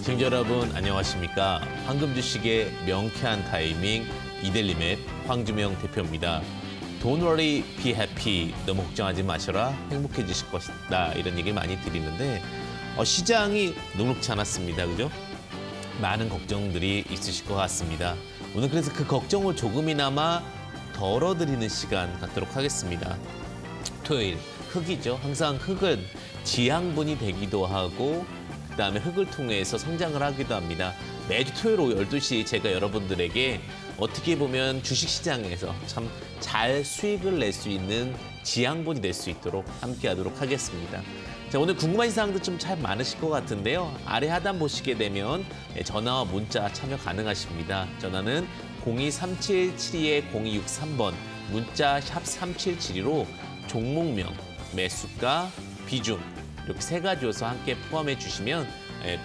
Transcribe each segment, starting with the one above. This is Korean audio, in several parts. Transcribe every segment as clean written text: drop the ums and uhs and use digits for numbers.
시청자 여러분 안녕하십니까. 황금 주식의 명쾌한 타이밍 이델리맵 황주명 대표입니다. Don't worry, be happy. 너무 걱정하지 마셔라. 행복해지실 것이다. 이런 얘기 많이 드리는데 시장이 녹록치 않았습니다. 그죠? 많은 걱정들이 있으실 것 같습니다. 오늘 그래서 그 걱정을 조금이나마 덜어드리는 시간 갖도록 하겠습니다. 토요일, 흙이죠. 항상 흙은 지양분이 되기도 하고 그다음에 흙을 통해서 성장을 하기도 합니다. 매주 토요일 오후 12시 제가 여러분들에게 어떻게 보면 주식시장에서 참 잘 수익을 낼 수 있는 지양분이 될 수 있도록 함께하도록 하겠습니다. 자, 오늘 궁금하신 사항도 좀 잘 많으실 것 같은데요. 아래 하단 보시게 되면 전화와 문자 참여 가능하십니다. 전화는 02-3772-0263번, 문자 샵 3772로 종목명, 매수가, 비중 이렇게 세 가지 요소 함께 포함해 주시면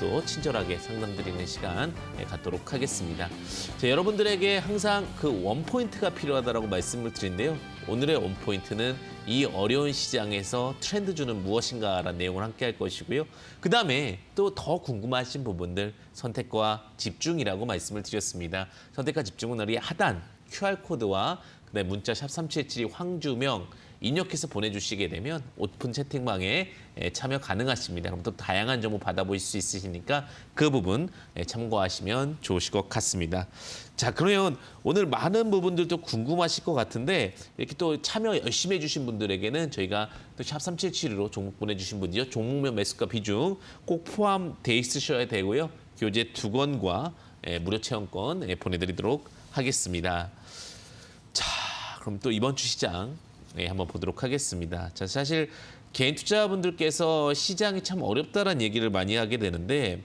또 친절하게 상담드리는 시간 갖도록 하겠습니다. 자, 여러분들에게 항상 그 원포인트가 필요하다고 말씀을 드린데요. 오늘의 원포인트는 이 어려운 시장에서 트렌드주는 무엇인가라는 내용을 함께 할 것이고요. 그다음에 또 더 궁금하신 부분들 선택과 집중이라고 말씀을 드렸습니다. 선택과 집중은 우리 하단 QR코드와 그다음에 문자 샵 3772 황주명 입력해서 보내주시게 되면 오픈 채팅방에 참여 가능하십니다. 그럼 또 다양한 정보 받아보실 수 있으시니까 그 부분 참고하시면 좋으실 것 같습니다. 자, 그러면 오늘 많은 부분들도 궁금하실 것 같은데 이렇게 또 참여 열심히 해주신 분들에게는 저희가 또 샵 3772로 종목 보내주신 분이요. 종목명 매수가 비중 꼭 포함돼 있으셔야 되고요. 교재 2권과 무료 체험권 보내드리도록 하겠습니다. 자, 그럼 또 이번 주 시장 한번 보도록 하겠습니다. 자, 사실 개인 투자분들께서 시장이 참 어렵다라는 얘기를 많이 하게 되는데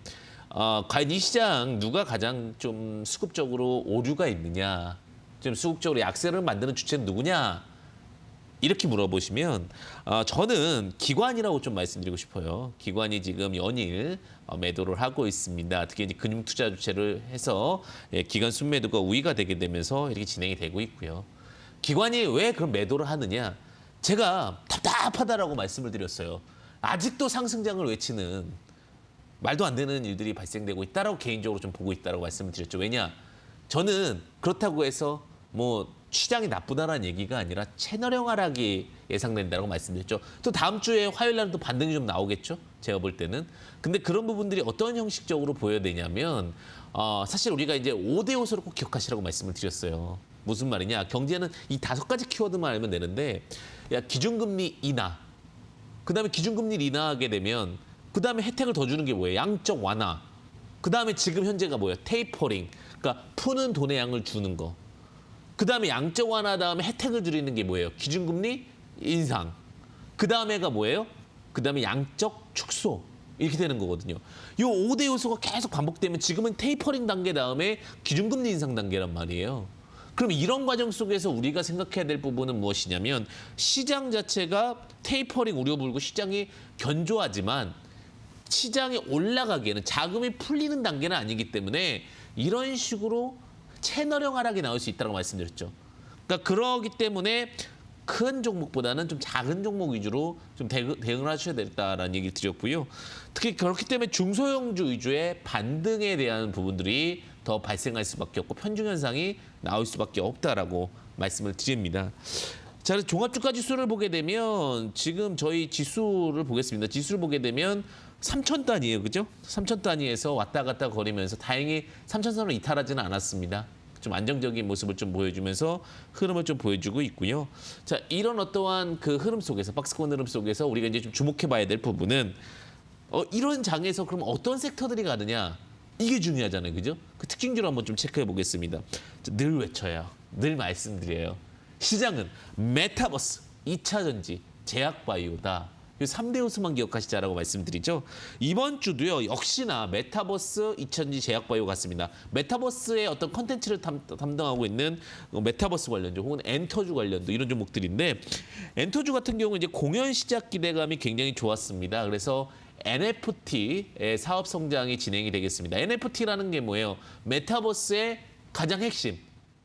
과연 이 시장 누가 가장 좀 수급적으로 오류가 있느냐, 좀 수급적으로 약세를 만드는 주체는 누구냐 이렇게 물어보시면 저는 기관이라고 좀 말씀드리고 싶어요. 기관이 지금 연일 매도를 하고 있습니다. 특히 이제 금융 투자 주체를 해서 기관 순매도가 우위가 되게 되면서 이렇게 진행이 되고 있고요. 기관이 왜 그런 매도를 하느냐? 제가 답답하다라고 말씀을 드렸어요. 아직도 상승장을 외치는 말도 안 되는 일들이 발생되고 있다라고 개인적으로 좀 보고 있다라고 말씀을 드렸죠. 왜냐? 저는 그렇다고 해서 뭐 시장이 나쁘다라는 얘기가 아니라 채널형 하락이 예상된다라고 말씀드렸죠. 또 다음 주에 화요일 날은 또 반등이 좀 나오겠죠. 제가 볼 때는. 근데 그런 부분들이 어떤 형식적으로 보여야 되냐면 사실 우리가 이제 5대 요소를 꼭 기억하시라고 말씀을 드렸어요. 무슨 말이냐? 경제는 이 5가지 키워드만 알면 되는데 기준금리 인하, 그다음에 기준금리 인하하게 되면 그다음에 혜택을 더 주는 게 뭐예요? 양적 완화. 그다음에 지금 현재가 뭐예요? 테이퍼링. 그러니까 푸는 돈의 양을 주는 거. 그다음에 양적 완화 다음에 혜택을 드리는 게 뭐예요? 기준금리 인상. 그다음에가 뭐예요? 그다음에 양적 축소. 이렇게 되는 거거든요. 이 5대 요소가 계속 반복되면 지금은 테이퍼링 단계 다음에 기준금리 인상 단계란 말이에요. 그럼 이런 과정 속에서 우리가 생각해야 될 부분은 무엇이냐면 시장 자체가 테이퍼링 우려 불고 시장이 견조하지만 시장이 올라가기에는 자금이 풀리는 단계는 아니기 때문에 이런 식으로 채널형 하락이 나올 수 있다고 말씀드렸죠. 그러니까 그러기 때문에 큰 종목보다는 좀 작은 종목 위주로 좀 대응을 하셔야 되겠다라는 얘기를 드렸고요. 특히 그렇기 때문에 중소형주 위주의 반등에 대한 부분들이 더 발생할 수밖에 없고 편중 현상이 나올 수밖에 없다라고 말씀을 드립니다. 자, 종합주가 지수를 보게 되면 지금 저희 지수를 보겠습니다. 지수를 보게 되면 3천 단위예요, 그죠? 3천 단위에서 왔다 갔다 거리면서 다행히 3천선을 이탈하지는 않았습니다. 좀 안정적인 모습을 좀 보여주면서 흐름을 좀 보여주고 있고요. 자, 이런 어떠한 그 흐름 속에서 박스권 흐름 속에서 우리가 이제 좀 주목해봐야 될 부분은 이런 장에서 그럼 어떤 섹터들이 가느냐 이게 중요하잖아요, 그죠? 그 특징주를 한번 좀 체크해 보겠습니다. 늘 외쳐요, 늘 말씀드려요. 시장은 메타버스, 2차 전지, 제약바이오다. 이 3대 요소만 기억하시자라고 말씀드리죠. 이번 주도요, 역시나 메타버스, 2차전지, 제약바이오 같습니다. 메타버스의 어떤 컨텐츠를 담당하고 있는 메타버스 관련주 혹은 엔터주 관련주 이런 종목들인데 엔터주 같은 경우는 이제 공연 시작 기대감이 굉장히 좋았습니다. 그래서 NFT의 사업 성장이 진행이 되겠습니다. NFT라는 게 뭐예요? 메타버스의 가장 핵심.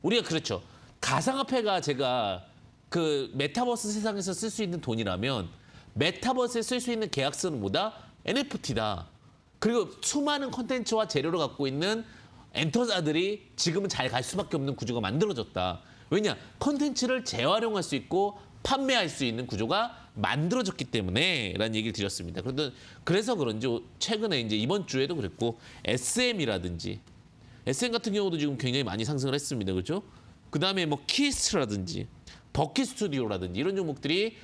우리가 그렇죠. 가상화폐가 제가 그 메타버스 세상에서 쓸 수 있는 돈이라면 메타버스에 쓸 수 있는 계약서는 뭐다? NFT다. 그리고 수많은 콘텐츠와 재료를 갖고 있는 엔터자들이 지금은 잘 갈 수밖에 없는 구조가 만들어졌다. 왜냐? 콘텐츠를 재활용할 수 있고 판매할 수 있는 구조가 만들어졌기 때문에 라는 얘기를 드렸습니다. 그래서 그런지 최근에 이제 이번 주에도 그랬고 SM이라든지 SM 같은 경우도 지금 굉장히 많이 상승을 했습니다. 그렇죠? 그다음에 뭐 키스트라든지 버킷 스튜디오라든지 이런 종목들이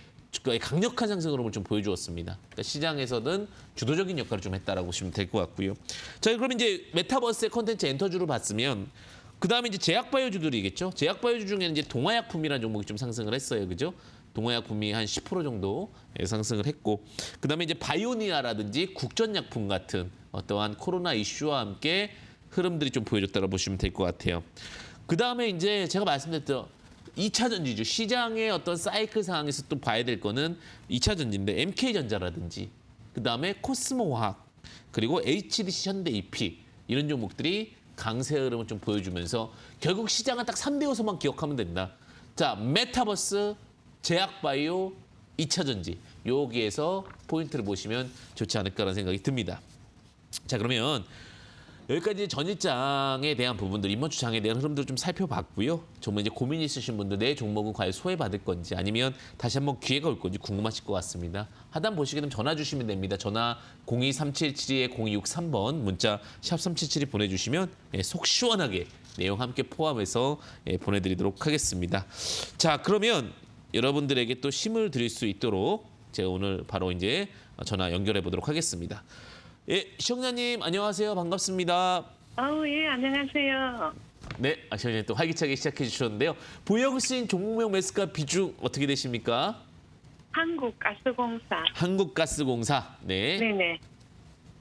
강력한 상승 흐름을 좀 보여주었습니다. 그러니까 시장에서는 주도적인 역할을 좀 했다라고 보시면 될 것 같고요. 자, 그럼 이제 메타버스의 콘텐츠 엔터주를 봤으면 그다음에 이제 제약바이오주들이겠죠. 제약바이오주 중에는 이제 동아약품이라는 종목이 좀 상승을 했어요. 그죠? 동아약품이 한 10% 정도 상승을 했고 그다음에 이제 바이오니아라든지 국전약품 같은 어떠한 코로나 이슈와 함께 흐름들이 좀 보여줬다고 보시면 될 것 같아요. 그다음에 이제 제가 말씀드렸던 2차 전지주 시장의 어떤 사이클 상황에서 또 봐야 될 거는 2차 전지인데 MK전자라든지 그다음에 코스모화학 그리고 HDC 현대 EP 이런 종목들이 강세 흐름을 좀 보여주면서 결국 시장은 딱 3대 요소만 기억하면 된다. 자, 메타버스, 제약바이오, 2차 전지 여기에서 포인트를 보시면 좋지 않을까라는 생각이 듭니다. 자, 그러면 여기까지 전일장에 대한 부분들, 임원주장에 대한 흐름들을 좀 살펴봤고요. 정말 이제 고민 있으신 분들 내 종목은 과연 소외받을 건지 아니면 다시 한번 기회가 올 건지 궁금하실 것 같습니다. 하단 보시게 되면 전화 주시면 됩니다. 전화 02-377-0263번 문자 샵3772 보내주시면 속 시원하게 내용 함께 포함해서 보내드리도록 하겠습니다. 자, 그러면 여러분들에게 또 힘을 드릴 수 있도록 제가 오늘 바로 이제 전화 연결해 보도록 하겠습니다. 예, 시청자님 안녕하세요. 반갑습니다. 예, 안녕하세요. 네, 시청자님 또 활기차게 시작해 주셨는데요. 보유하신 종목명 매수가 비중 어떻게 되십니까? 한국가스공사. 한국가스공사. 네. 네네.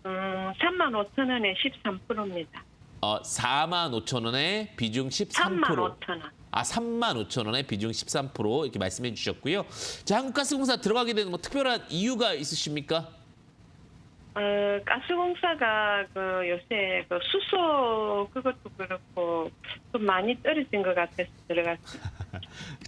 35,000원에 13%입니다. 45,000원에 비중 13%. 35,000원. 35,000원에 비중 13% 이렇게 말씀해 주셨고요. 자, 한국가스공사 들어가게 되는 뭐 특별한 이유가 있으십니까? 가스공사가 요새 수소 그것도 그렇고 좀 많이 떨어진 것 같아서 들어갔습니다.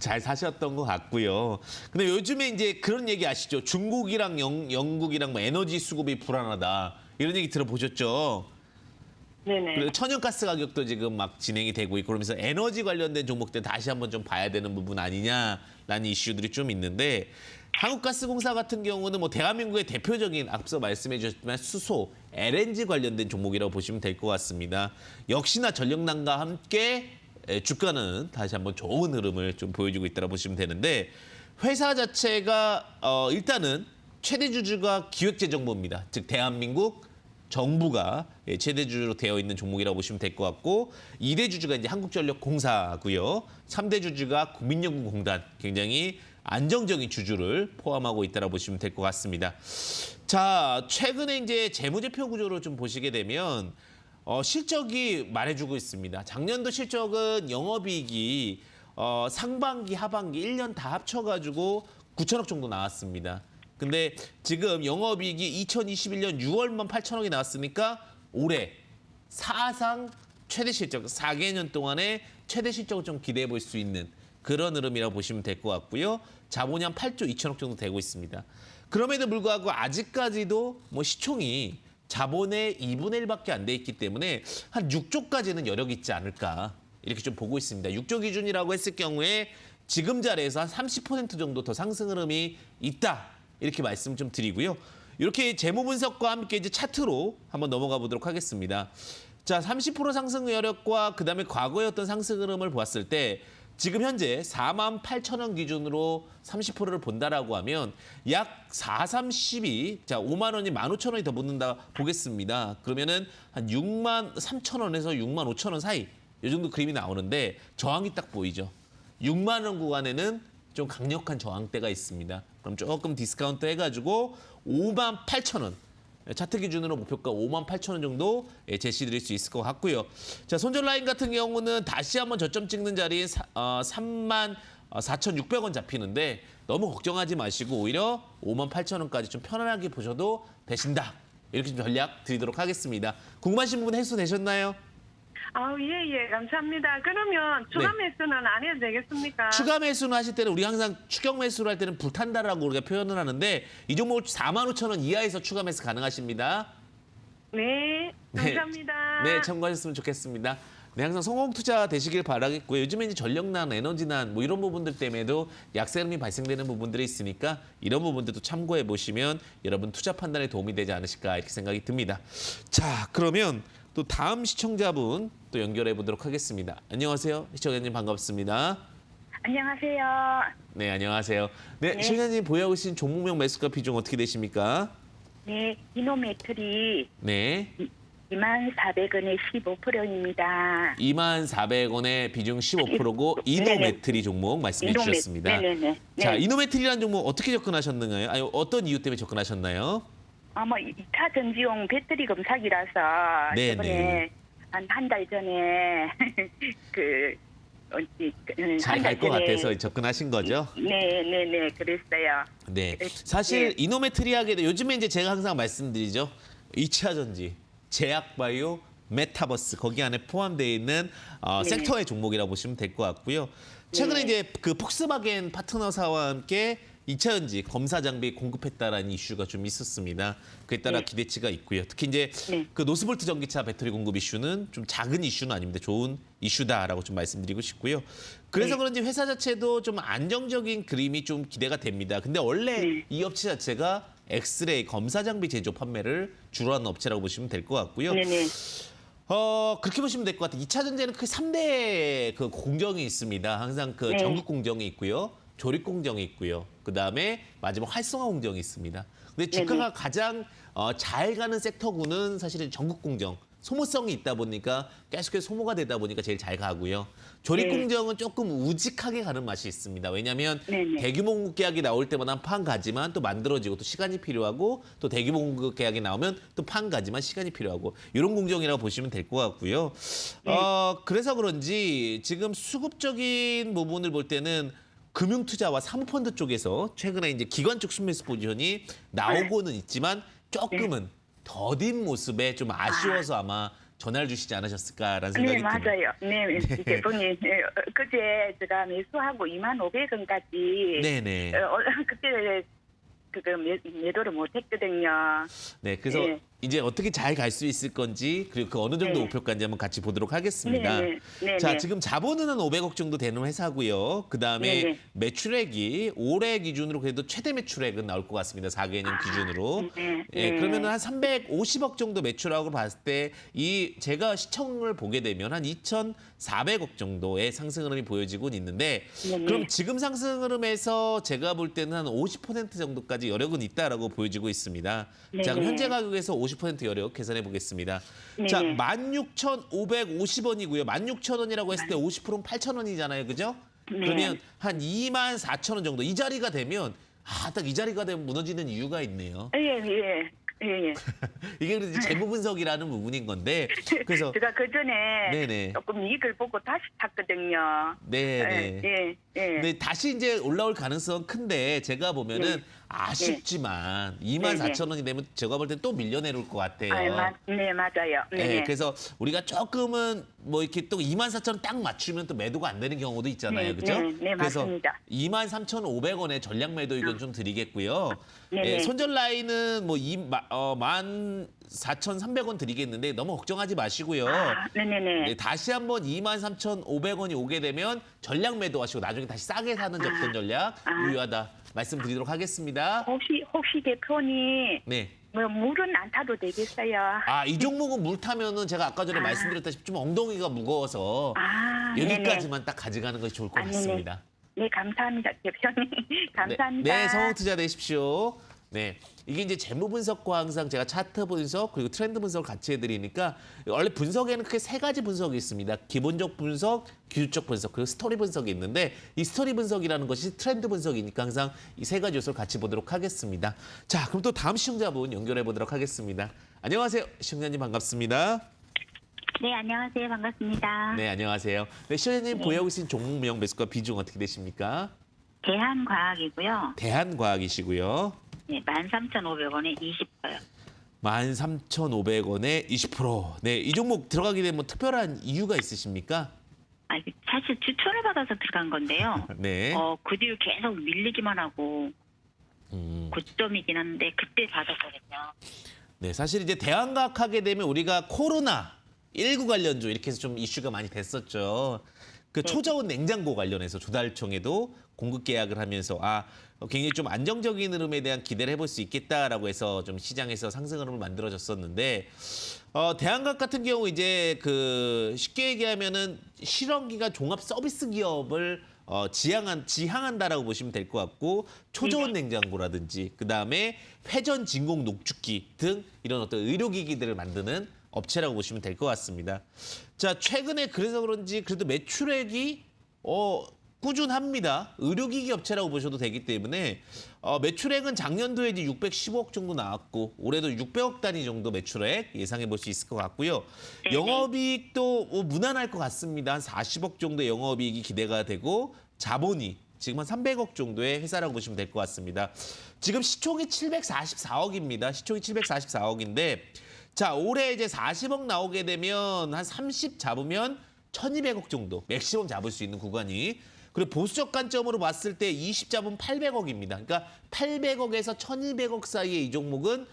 잘 사셨던 것 같고요. 근데 요즘에 이제 그런 얘기 아시죠? 중국이랑 영국이랑 뭐 에너지 수급이 불안하다 이런 얘기 들어보셨죠? 네네. 그리고 천연가스 가격도 지금 막 진행이 되고 있고 그러면서 에너지 관련된 종목들 다시 한번 좀 봐야 되는 부분 아니냐라는 이슈들이 좀 있는데 한국가스공사 같은 경우는 뭐 대한민국의 대표적인 앞서 말씀해 주셨지만 수소, LNG 관련된 종목이라고 보시면 될 것 같습니다. 역시나 전력난과 함께 주가는 다시 한번 좋은 흐름을 좀 보여주고 있다고 보시면 되는데 회사 자체가 일단은 최대 주주가 기획재정부입니다. 즉 대한민국 정부가 최대 주주로 되어 있는 종목이라고 보시면 될 것 같고 2대 주주가 이제 한국전력공사고요. 3대 주주가 국민연금공단 굉장히 안정적인 주주를 포함하고 있다고 보시면 될 것 같습니다. 자, 최근에 이제 재무제표 구조를 좀 보시게 되면 실적이 말해주고 있습니다. 작년도 실적은 영업이익이 상반기, 하반기 1년 다 합쳐가지고 9천억 정도 나왔습니다. 근데 지금 영업이익이 2021년 6월만 8천억이 나왔으니까 올해 사상 최대 실적, 4개년 동안의 최대 실적을 좀 기대해 볼 수 있는 그런 흐름이라고 보시면 될 것 같고요. 자본이 한 8조 2천억 정도 되고 있습니다. 그럼에도 불구하고 아직까지도 뭐 시총이 자본의 2분의 1밖에 안 돼 있기 때문에 한 6조까지는 여력이 있지 않을까 이렇게 좀 보고 있습니다. 6조 기준이라고 했을 경우에 지금 자리에서 한 30% 정도 더 상승 흐름이 있다 이렇게 말씀 좀 드리고요. 이렇게 재무 분석과 함께 이제 차트로 한번 넘어가 보도록 하겠습니다. 자, 30% 상승 여력과 그다음에 과거의 어떤 상승 흐름을 보았을 때 지금 현재 48,000원 기준으로 30%를 본다라고 하면 약 4,312, 자 5만 원이 15,000원이 더 붙는다 보겠습니다. 그러면은 한 6만 3,000원에서 6만 5,000원 사이 이 정도 그림이 나오는데 저항이 딱 보이죠. 6만 원 구간에는 좀 강력한 저항대가 있습니다. 그럼 조금 디스카운트 해가지고 5만 8,000원. 차트 기준으로 목표가 5만 8천 원 정도 제시드릴 수 있을 것 같고요. 자, 손절 라인 같은 경우는 다시 한번 저점 찍는 자리에 3만 4,600원 잡히는데 너무 걱정하지 마시고 오히려 5만 8천 원까지 좀 편안하게 보셔도 되신다. 이렇게 좀 전략 드리도록 하겠습니다. 궁금하신 부분 해소되셨나요? 예, 감사합니다. 그러면 추가 매수는 안 해도 되겠습니까? 추가 매수는 하실 때는 우리 항상 추격 매수를 할 때는 불탄다라고 우리가 표현을 하는데 이 종목 4만 5천 원 이하에서 추가 매수 가능하십니다. 네, 네. 감사합니다. 네, 참고하셨으면 좋겠습니다. 네, 항상 성공 투자 되시길 바라겠고요. 요즘에 이제 전력난, 에너지난 뭐 이런 부분들 때문에도 약세 흐름이 발생되는 부분들이 있으니까 이런 부분들도 참고해 보시면 여러분 투자 판단에 도움이 되지 않으실까 이렇게 생각이 듭니다. 자, 그러면 또 다음 시청자분 또 연결해 보도록 하겠습니다. 안녕하세요. 시청자님 반갑습니다. 안녕하세요. 네, 안녕하세요. 네, 네. 시청자님 보유하신 종목명 매수가 비중 어떻게 되십니까? 네, 이노메틀이 네. 24,000원에 15%입니다. 24,000원에 비중 15%고 이노메트리 종목 말씀해 주셨습니다. 네네네. 자, 네. 이노메트리라는 종목 어떻게 접근하셨나요? 아니, 어떤 이유 때문에 접근하셨나요? 뭐 2차 전지용 배터리 검사기라서 네네. 이번에 한 달 전에 잘 갈 것 같아서 접근하신 거죠? 네네네 그랬어요. 네. 네. 사실 이노메트리 하게 돼 요즘에 이제 제가 항상 말씀드리죠. 2차 전지, 제약바이오, 메타버스 거기 안에 포함되어 있는 네. 섹터의 종목이라고 보시면 될 것 같고요. 최근에 네. 이제 그 폭스바겐 파트너사와 함께 2차 전지 검사 장비 공급했다라는 이슈가 좀 있었습니다. 그에 따라 네. 기대치가 있고요. 특히 이제 네. 그 노스볼트 전기차 배터리 공급 이슈는 좀 작은 이슈는 아닙니다. 좋은 이슈다라고 좀 말씀드리고 싶고요. 그래서 네. 그런지 회사 자체도 좀 안정적인 그림이 좀 기대가 됩니다. 근데 원래 네. 이 업체 자체가 엑스레이 검사 장비 제조 판매를 주로 하는 업체라고 보시면 될 것 같고요. 네네. 그렇게 보시면 될 것 같아요. 2차 전지에는 크게 3대 그 공정이 있습니다. 항상 그 네. 전국 공정이 있고요. 조립 공정이 있고요. 그다음에 마지막 활성화 공정이 있습니다. 근데 주가가 가장 잘 가는 섹터군은 사실은 전국 공정. 소모성이 있다 보니까 계속해서 소모가 되다 보니까 제일 잘 가고요. 조립 네. 공정은 조금 우직하게 가는 맛이 있습니다. 왜냐하면 네네. 대규모 공급 계약이 나올 때마다 판 가지만 또 만들어지고 또 시간이 필요하고 또 대규모 공급 계약이 나오면 또 판 가지만 시간이 필요하고 이런 공정이라고 보시면 될 것 같고요. 그래서 그런지 지금 수급적인 부분을 볼 때는 금융투자와 사모펀드 쪽에서 최근에 이제 기관 쪽 순매수 포지션이 나오고는 있지만 조금은 더딘 모습에 좀 아쉬워서 아마 전화를 주시지 않으셨을까라는 생각이 네, 듭니다. 맞아요. 네, 대표님. 그제 제가 매수하고 25,500원까지 네네. 그때 매도를 못했거든요. 네, 그래서 네. 이제 어떻게 잘 갈 수 있을 건지 그리고 그 어느 정도 네. 목표까지 한번 같이 보도록 하겠습니다. 네, 네. 자, 네. 지금 자본은 한 500억 정도 되는 회사고요. 그다음에 네, 네. 매출액이 올해 기준으로 그래도 최대 매출액은 나올 것 같습니다. 4개년 기준으로. 네, 예, 네. 그러면 한 350억 정도 매출하고 봤을 때 이 제가 시청을 보게 되면 한 2,400억 정도의 상승 흐름이 보여지고 있는데 네, 네. 그럼 지금 상승 흐름에서 제가 볼 때는 한 50% 정도까지 여력은 있다라고 보여지고 있습니다. 네, 자, 그럼 네. 현재 가격에서 50% 여력 계산해 보겠습니다. 네, 자, 네. 16,550원이고요. 16,000원이라고 했을 때 50%는 8,000원이잖아요. 그죠? 네. 그러면 한 24,000원 정도. 이 자리가 되면 딱 이 자리가 되면 무너지는 이유가 있네요. 예. 이게 그래서 재무 분석이라는 부분인 건데 그래서 제가 그 전에 네네. 조금 이익을 보고 다시 탔거든요. 네네. 예. 근데 다시 이제 올라올 가능성은 큰데 제가 보면은 네. 아쉽지만 24,000원이 되면 제가 볼 땐 또 밀려 내려올 것 같아요. 네, 맞아요. 네, 그래서 우리가 조금은 뭐 이렇게 또 24,000원 딱 맞추면 또 매도가 안 되는 경우도 있잖아요. 네, 그죠? 네, 그래서 맞습니다. 23,500원에 전략 매도 이건 좀 드리겠고요. 네, 예, 네. 손절 라인은 뭐 14,300원 드리겠는데 너무 걱정하지 마시고요. 네네네. 네, 다시 한번 23,500원이 오게 되면 전략 매도하시고 나중에 다시 싸게 사는 접근 전략 유효하다 말씀드리도록 하겠습니다. 혹시 대표님 네. 뭐 물은 안 타도 되겠어요? 이 종목은 물 타면은 제가 아까 전에 말씀드렸다시피 좀 엉덩이가 무거워서 여기까지만 딱 가져가는 것이 좋을 것 같습니다. 네, 감사합니다, 대표님. 감사합니다. 네, 성공 투자 되십시오. 네, 이게 이제 재무 분석과 항상 제가 차트 분석 그리고 트렌드 분석을 같이 해드리니까 원래 분석에는 크게 세 가지 분석이 있습니다. 기본적 분석, 기술적 분석 그리고 스토리 분석이 있는데 이 스토리 분석이라는 것이 트렌드 분석이니까 항상 이 세 가지 요소를 같이 보도록 하겠습니다. 자, 그럼 또 다음 시청자분 연결해 보도록 하겠습니다. 안녕하세요, 시청자님 반갑습니다. 네, 안녕하세요. 반갑습니다. 네, 안녕하세요. 네, 시청자님 보유하고 계신 종목명 매수가 비중 어떻게 되십니까? 대한과학이고요. 대한과학이시고요. 네, 13,500원에 20%요. 13,500원에 20%. 네, 이 종목 들어가게 되면 특별한 이유가 있으십니까? 사실 추천을 받아서 들어간 건데요. 네. 그 뒤로 계속 밀리기만 하고 음, 고점이긴 한데 그때 받았거든요. 네, 사실 이제 대한각 하게 되면 우리가 코로나19 관련주 이렇게 해서 좀 이슈가 많이 됐었죠. 그 초저온 냉장고 관련해서 조달청에도 공급 계약을 하면서 굉장히 좀 안정적인 흐름에 대한 기대를 해볼 수 있겠다라고 해서 좀 시장에서 상승 흐름을 만들어졌었는데 대한각 같은 경우 이제 그 쉽게 얘기하면은 실험기관 종합 서비스 기업을 지향한다라고 보시면 될 것 같고 초저온 냉장고라든지 그다음에 회전 진공 녹축기 등 이런 어떤 의료기기들을 만드는 업체라고 보시면 될 것 같습니다. 자, 최근에 그래서 그런지 그래도 매출액이 꾸준합니다. 의료기기 업체라고 보셔도 되기 때문에 매출액은 작년도에 이제 615억 정도 나왔고 올해도 600억 단위 정도 매출액 예상해 볼 수 있을 것 같고요. 영업이익도 무난할 것 같습니다. 한 40억 정도의 영업이익이 기대가 되고 자본이 지금 한 300억 정도의 회사라고 보시면 될 것 같습니다. 지금 시총이 744억입니다. 시총이 744억인데 자, 올해 이제 40억 나오게 되면 한 30 잡으면 1,200억 정도 맥시멈 잡을 수 있는 구간이 그리고 보수적 관점으로 봤을 때 20 잡으면 800억입니다. 그러니까 800억에서 1,200억 사이의 이 종목은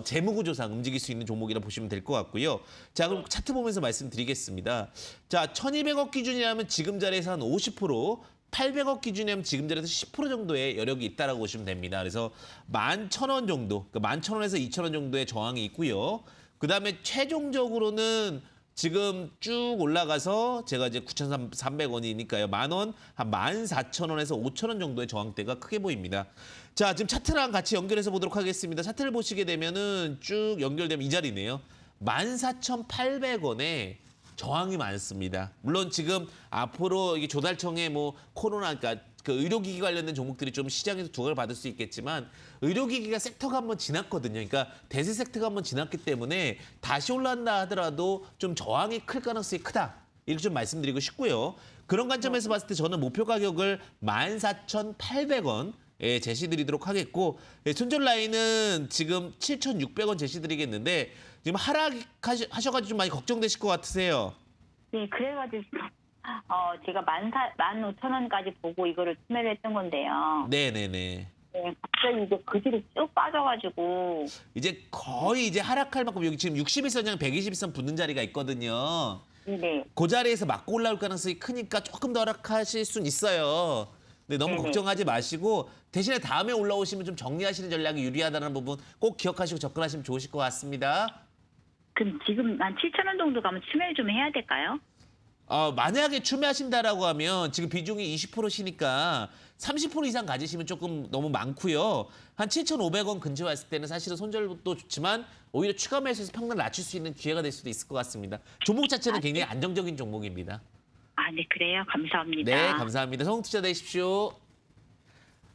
재무구조상 움직일 수 있는 종목이라 보시면 될 것 같고요. 자, 그럼 차트 보면서 말씀드리겠습니다. 자, 1,200억 기준이라면 지금 자리에서 한 50%, 800억 기준이면 지금 자리에서 10% 정도의 여력이 있다라고 보시면 됩니다. 그래서 11,000원 정도, 그러니까 11,000원에서 2,000원 정도의 저항이 있고요. 그다음에 최종적으로는 지금 쭉 올라가서 제가 이제 9,300원이니까요. 10,000원, 한 14,000원에서 5,000원 정도의 저항대가 크게 보입니다. 자, 지금 차트랑 같이 연결해서 보도록 하겠습니다. 차트를 보시게 되면은 쭉 연결되면 이 자리네요. 14,800원에 저항이 많습니다. 물론 지금 앞으로 이게 조달청의 뭐 코로나, 그러니까 그 의료기기 관련된 종목들이 좀 시장에서 두각을 받을 수 있겠지만 의료기기가 섹터가 한번 지났거든요. 그러니까 대세 섹터가 한번 지났기 때문에 다시 올라간다 하더라도 좀 저항이 클 가능성이 크다. 이렇게 좀 말씀드리고 싶고요. 그런 관점에서 봤을 때 저는 목표 가격을 14,800원에 제시드리도록 하겠고 손절 라인은 지금 7,600원 제시드리겠는데 지금 하락하셔가지고 좀 많이 걱정되실 것 같으세요. 네, 그래가지고 제가 15,000원까지 보고 이거를 투매를 했던 건데요. 네네네. 네, 갑자기 이제 그 뒤로 쭉 빠져가지고 이제 거의 이제 하락할 만큼 여기 지금 61선이랑 121선 붙는 자리가 있거든요. 네, 그 자리에서 맞고 올라올 가능성이 크니까 조금 더 하락하실 수는 있어요. 근데 너무 네네. 걱정하지 마시고 대신에 다음에 올라오시면 좀 정리하시는 전략이 유리하다는 부분 꼭 기억하시고 접근하시면 좋으실 것 같습니다. 그럼 지금 한 7,000원 정도 가면 투매를 좀 해야 될까요? 만약에 추매하신다라고 하면 지금 비중이 20%시니까 30% 이상 가지시면 조금 너무 많고요. 한 7,500원 근처에 왔을 때는 사실은 손절도 좋지만 오히려 추가 매수해서 평균을 낮출 수 있는 기회가 될 수도 있을 것 같습니다. 종목 자체는 굉장히 안정적인 종목입니다. 아, 네, 그래요. 감사합니다. 네, 감사합니다. 성투자 되십시오.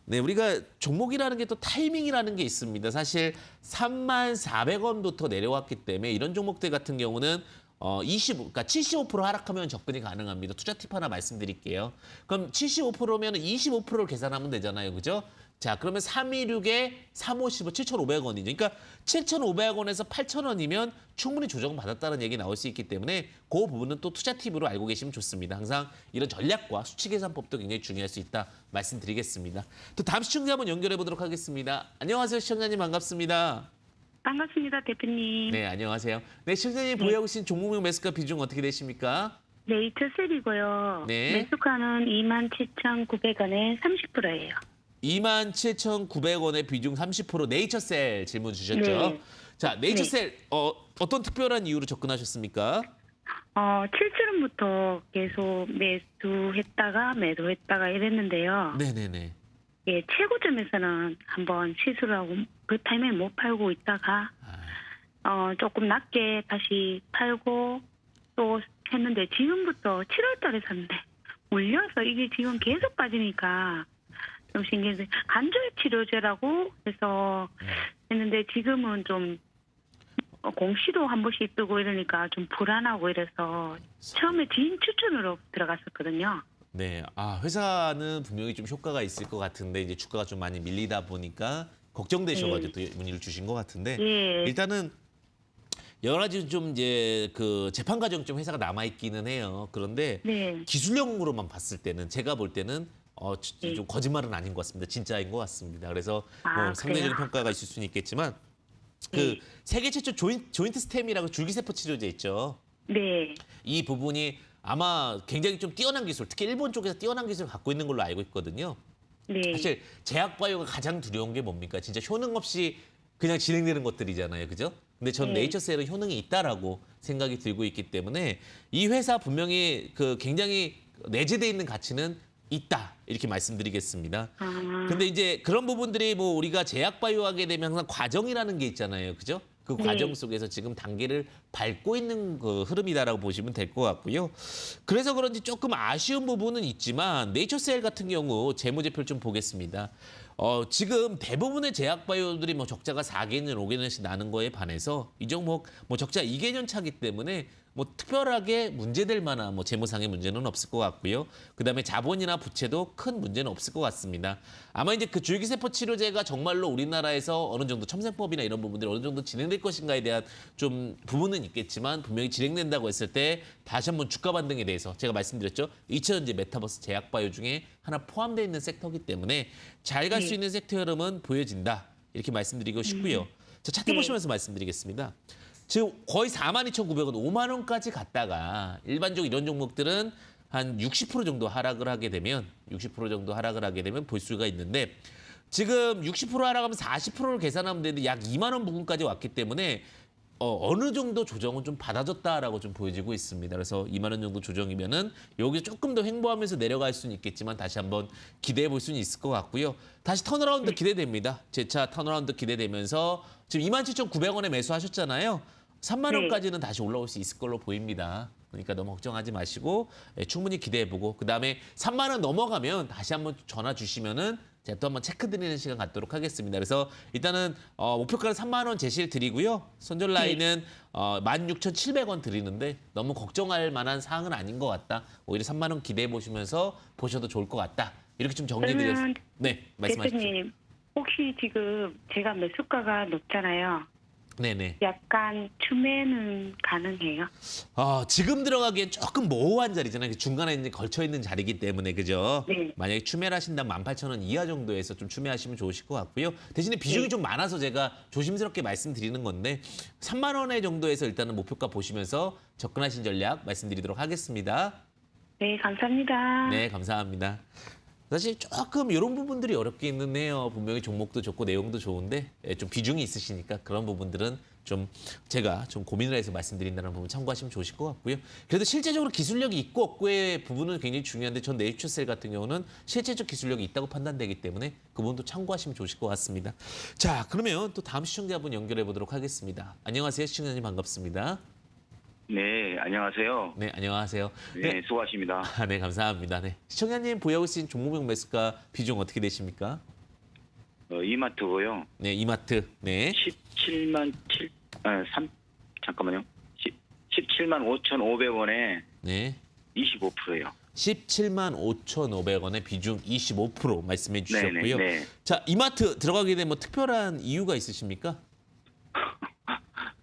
네, 우리가 종목이라는 게 또 타이밍이라는 게 있습니다. 사실 34,000원부터 내려왔기 때문에 이런 종목들 같은 경우는 그러니까 75% 하락하면 접근이 가능합니다. 투자 팁 하나 말씀드릴게요. 그럼 75%면 25%를 계산하면 되잖아요. 그죠? 자, 그러면 326에 355, 7,500원이죠. 그러니까 7,500원에서 8,000원이면 충분히 조정을 받았다는 얘기 나올 수 있기 때문에 그 부분은 또 투자 팁으로 알고 계시면 좋습니다. 항상 이런 전략과 수치 계산법도 굉장히 중요할 수 있다 말씀드리겠습니다. 또 다음 시청자 한번 연결해 보도록 하겠습니다. 안녕하세요, 시청자님 반갑습니다. 반갑습니다, 대표님. 네, 안녕하세요. 네, 시청자님 보유하고 계신 종목명 매수가 비중 어떻게 되십니까? 네이처셀이고요. 네. 매수가는 27,900원에 30%예요. 27,900원의 비중 30% 네이처셀 질문 주셨죠? 네. 자, 네이처셀 어떤 특별한 이유로 접근하셨습니까? 7,000원부터 계속 매수했다가 매도했다가 이랬는데요. 네네네. 예, 최고점에서는 한번 실수를 하고 그 타이밍에 못 팔고 있다가 조금 낮게 다시 팔고 또 했는데 지금부터 7월 달에 샀는데 올려서 이게 지금 계속 빠지니까 좀 신기한데 관절 치료제라고 해서 했는데 지금은 좀 공시도 한 번씩 뜨고 이러니까 좀 불안하고 이래서 처음에 지인 추천으로 들어갔었거든요. 네, 회사는 분명히 좀 효과가 있을 것 같은데 이제 주가가 좀 많이 밀리다 보니까 걱정되셔가지고 또 문의를 주신 것 같은데 예. 일단은 여러 가지 좀 이제 그 재판 과정 좀 회사가 남아 있기는 해요. 그런데 네. 기술력으로만 봤을 때는 제가 볼 때는 네. 좀 거짓말은 아닌 것 같습니다. 진짜인 것 같습니다. 그래서 아, 뭐 상대적인 그래요? 평가가 있을 수는 있겠지만 그 세계 최초 조인트 스템이라고 줄기세포 치료제 있죠. 네. 이 부분이 아마 굉장히 좀 뛰어난 기술, 특히 일본 쪽에서 뛰어난 기술을 갖고 있는 걸로 알고 있거든요. 네. 사실 제약바이오가 가장 두려운 게 뭡니까? 진짜 효능 없이 그냥 진행되는 것들이잖아요. 그죠? 근데 전 네. 네이처셀은 효능이 있다라고 생각이 들고 있기 때문에 이 회사 분명히 그 굉장히 내재돼 있는 가치는 있다. 이렇게 말씀드리겠습니다. 근데 이제 그런 부분들이 뭐 우리가 제약바이오 하게 되면 항상 과정이라는 게 있잖아요. 그죠? 그 네. 과정 속에서 지금 단계를 밟고 있는 그 흐름이다라고 보시면 될 것 같고요. 그래서 그런지 조금 아쉬운 부분은 있지만 네이처셀 같은 경우 재무제표를 좀 보겠습니다. 지금 대부분의 제약바이오들이 뭐 적자가 4개년, 5개년씩 나는 거에 반해서 이 종목 뭐 적자 2개년 차기 때문에 뭐 특별하게 문제될 만한 뭐 재무상의 문제는 없을 것 같고요. 그다음에 자본이나 부채도 큰 문제는 없을 것 같습니다. 아마 이제 그 줄기세포 치료제가 정말로 우리나라에서 어느 정도 첨생법이나 이런 부분들이 어느 정도 진행될 것인가에 대한 좀 부분은 있겠지만 분명히 진행된다고 했을 때 다시 한번 주가 반등에 대해서 제가 말씀드렸죠. 2차전지 메타버스 제약바이오 중에 하나 포함되어 있는 섹터이기 때문에 잘 갈 수 있는 섹터 흐름은 보여진다. 이렇게 말씀드리고 싶고요. 자, 차트 보시면서 말씀드리겠습니다. 지금 거의 42,900원, 5만 원까지 갔다가 일반적으로 이런 종목들은 한 60% 정도 하락을 하게 되면 60% 정도 하락을 하게 되면 볼 수가 있는데 지금 60% 하락하면 40%를 계산하면 되는데 약 2만 원 부근까지 왔기 때문에 어느 정도 조정은 좀 받아줬다라고 좀 보여지고 있습니다. 그래서 2만 원 정도 조정이면은 여기 조금 더 횡보하면서 내려갈 수는 있겠지만 다시 한번 기대해 볼 수는 있을 것 같고요. 다시 턴어라운드 기대됩니다. 재차 턴어라운드 기대되면서 지금 27,900원에 매수하셨잖아요. 3만 원까지는 다시 올라올 수 있을 걸로 보입니다. 그러니까 너무 걱정하지 마시고 충분히 기대해보고 그다음에 3만 원 넘어가면 다시 한번 전화 주시면은 제가 또 한번 체크 드리는 시간 갖도록 하겠습니다. 그래서 일단은 목표가는 3만 원 제시를 드리고요. 손절 라인은 16,700원 드리는데 너무 걱정할 만한 사항은 아닌 것 같다. 오히려 3만 원 기대해 보시면서 보셔도 좋을 것 같다. 이렇게 좀 정리드렸습니다. 네, 말씀하십시오. 대표님, 혹시 지금 제가 매수가가 높잖아요. 네네. 약간 추매는 가능해요? 지금 들어가기엔 조금 모호한 자리잖아요. 중간에 이제 걸쳐 있는 자리이기 때문에 그죠? 네. 만약에 추매를 하신다면 18,000원 이하 정도에서 좀 추매하시면 좋으실 것 같고요. 대신에 비중이 좀 많아서 제가 조심스럽게 말씀드리는 건데 3만 원의 정도에서 일단은 목표가 보시면서 접근하신 전략 말씀드리도록 하겠습니다. 네, 감사합니다. 네, 감사합니다. 사실 조금 이런 부분들이 어렵기는 해요. 분명히 종목도 좋고 내용도 좋은데 좀 비중이 있으시니까 그런 부분들은 좀 제가 좀 고민을 해서 말씀드린다는 부분 참고하시면 좋으실 것 같고요. 그래도 실제적으로 기술력이 있고 없고의 부분은 굉장히 중요한데 전 네이처셀 같은 경우는 실제적 기술력이 있다고 판단되기 때문에 그 부분도 참고하시면 좋으실 것 같습니다. 자, 그러면 또 다음 시청자분 연결해 보도록 하겠습니다. 안녕하세요. 시청자님 반갑습니다. 네, 안녕하세요. 네, 안녕하세요. 네, 수고하십니다. 네, 감사합니다. 네. 시청자님 보유하고 계신 종목명 매수가 비중 어떻게 되십니까? 이마트고요. 네, 이마트. 네. 잠깐만요. 17만 5,500원에 네. 25%예요. 17만 5,500원의 비중 25% 말씀해 주셨고요. 네. 자, 이마트 들어가게 된 뭐 특별한 이유가 있으십니까?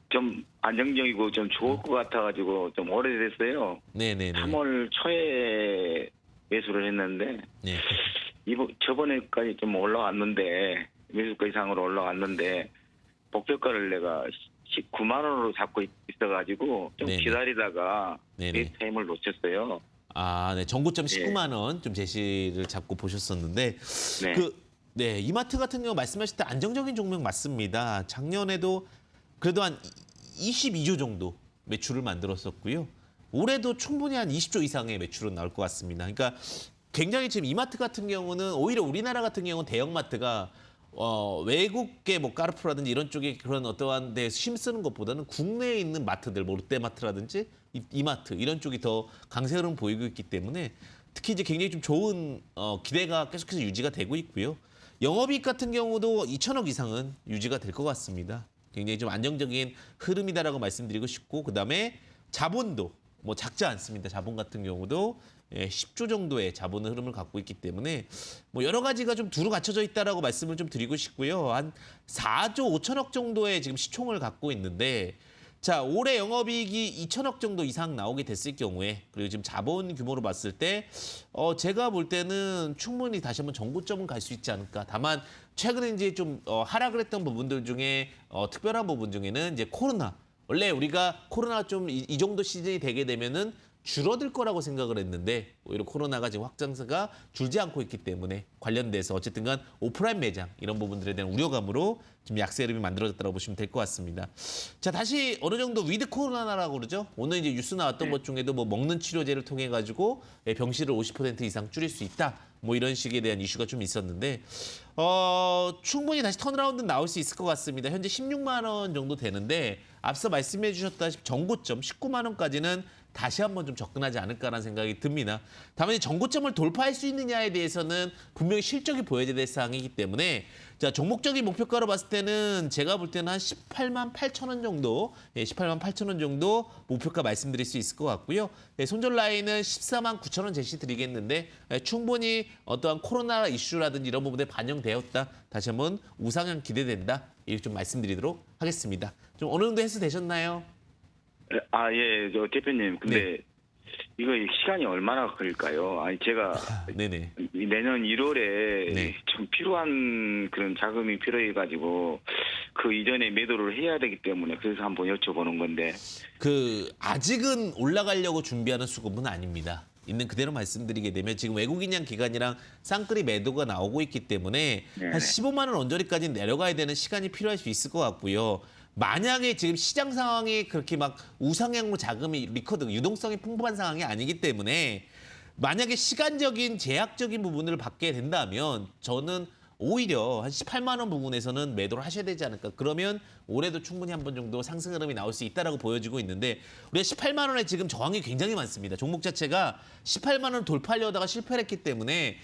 좀 안정적이고 좀 좋을 것 같아가지고 좀 오래됐어요. 네네네. 3월 초에 매수를 했는데 네. 저번에까지 좀 올라왔는데 매수가 이상으로 올라왔는데 목표가를 내가 19만 원으로 잡고 있어가지고 좀 네네. 기다리다가 네네. 타임을 놓쳤어요. 네. 정고점 19만 원 좀 제시를 잡고 보셨었는데 네. 이마트 같은 경우 말씀하실 때 안정적인 종목 맞습니다. 작년에도 그래도 한 22조 정도 매출을 만들었었고요. 올해도 충분히 한 20조 이상의 매출은 나올 것 같습니다. 그러니까 굉장히 지금 이마트 같은 경우는 오히려 우리나라 같은 경우는 대형마트가 외국계 뭐 까르푸라든지 이런 쪽에 그런 어떠한 데서 힘쓰는 것보다는 국내에 있는 마트들, 뭐 롯데마트라든지 이마트 이런 쪽이 더 강세 흐름 보이고 있기 때문에 특히 이제 굉장히 좀 좋은 기대가 계속해서 유지가 되고 있고요. 영업이익 같은 경우도 2천억 이상은 유지가 될 것 같습니다. 굉장히 좀 안정적인 흐름이다라고 말씀드리고 싶고 그다음에 자본도 뭐 작지 않습니다. 자본 같은 경우도 10조 정도의 자본의 흐름을 갖고 있기 때문에 뭐 여러 가지가 좀 두루 갖춰져 있다라고 말씀을 좀 드리고 싶고요. 한 4조 5천억 정도의 지금 시총을 갖고 있는데 자, 올해 영업이익이 2천억 정도 이상 나오게 됐을 경우에 그리고 지금 자본 규모로 봤을 때 제가 볼 때는 충분히 다시 한번 정고점은 갈 수 있지 않을까. 다만 최근에 이제 좀 하락을 했던 부분들 중에 특별한 부분 중에는 이제 코로나. 원래 우리가 코로나 좀 이 정도 시즌이 되게 되면은 줄어들 거라고 생각을 했는데 오히려 코로나가 지금 확장세가 줄지 않고 있기 때문에 관련돼서 어쨌든 간 오프라인 매장 이런 부분들에 대한 우려감으로 좀 약세 흐름이 만들어졌다고 보시면 될 것 같습니다. 자, 다시 어느 정도 위드 코로나라고 그러죠. 오늘 이제 뉴스 나왔던 것 중에도 뭐 먹는 치료제를 통해 가지고 병실을 50% 이상 줄일 수 있다. 뭐 이런 식에 대한 이슈가 좀 있었는데 충분히 다시 턴어라운드 나올 수 있을 것 같습니다. 현재 16만 원 정도 되는데 앞서 말씀해 주셨다시피 정고점 19만 원까지는 다시 한번 좀 접근하지 않을까라는 생각이 듭니다. 다만 이 정고점을 돌파할 수 있느냐에 대해서는 분명히 실적이 보여야 될 사항이기 때문에 자, 종목적인 목표가로 봤을 때는 제가 볼 때는 한 18만 8천 원 정도, 18만 8천 원 정도 목표가 말씀드릴 수 있을 것 같고요. 손절 라인은 14만 9천 원 제시 드리겠는데 충분히 어떠한 코로나 이슈라든지 이런 부분에 반영되었다. 다시 한번 우상향 기대된다. 이렇게 좀 말씀드리도록 하겠습니다. 좀 어느 정도 해소되셨나요? 예, 저 대표님. 근데 이거 시간이 얼마나 걸릴까요? 아니, 제가 네네. 내년 1월에 네. 좀 필요한 그런 자금이 필요해가지고 그 이전에 매도를 해야 되기 때문에 그래서 한번 여쭤보는 건데. 아직은 올라가려고 준비하는 수급은 아닙니다. 있는 그대로 말씀드리게 되면 지금 외국인양 기관이랑 쌍끌이 매도가 나오고 있기 때문에 네네. 한 15만 원 언저리까지 내려가야 되는 시간이 필요할 수 있을 것 같고요. 만약에 지금 시장 상황이 그렇게 막 우상향으로 자금이 리커드 유동성이 풍부한 상황이 아니기 때문에 만약에 시간적인 제약적인 부분을 받게 된다면 저는 오히려 한 18만 원 부분에서는 매도를 하셔야 되지 않을까. 그러면 올해도 충분히 한 번 정도 상승 흐름이 나올 수 있다라고 보여지고 있는데 우리가 18만 원에 지금 저항이 굉장히 많습니다. 종목 자체가 18만 원 돌파하려다가 실패를 했기 때문에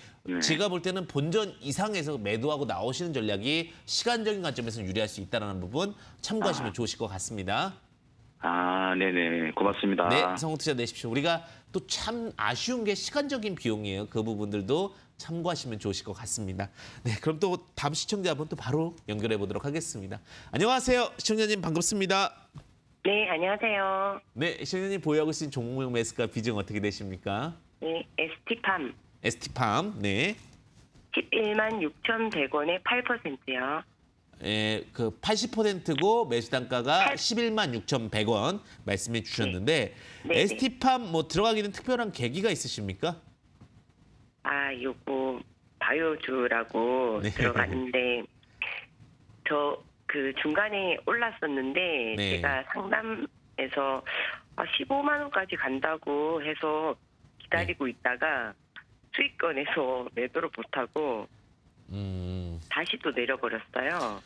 제가 볼 때는 본전 이상에서 매도하고 나오시는 전략이 시간적인 관점에서 유리할 수 있다는 부분 참고하시면 좋으실 것 같습니다. 네네. 고맙습니다. 네, 성공 투자 내십시오. 우리가 또 참 아쉬운 게 시간적인 비용이에요. 그 부분들도 참고하시면 좋으실 것 같습니다. 네, 그럼 또 다음 시청자분 또 바로 연결해 보도록 하겠습니다. 안녕하세요. 시청자님 반갑습니다. 네, 안녕하세요. 네, 시청자님 보유하고 계신 종목 매수가 비중 어떻게 되십니까? 네, ST팜 ST팜, 네. 11만 6,100원에 8%요. 그 80%고 매수 단가가 11만 6,100원 말씀해 주셨는데 네. ST팜 뭐 들어가기는 특별한 계기가 있으십니까? 요거 바이오주라고 네. 들어갔는데 저 그 중간에 올랐었는데 네. 제가 상담에서 15만 원까지 간다고 해서 기다리고 있다가 수익권에서 매도를 못하고 다시 또 내려버렸어요.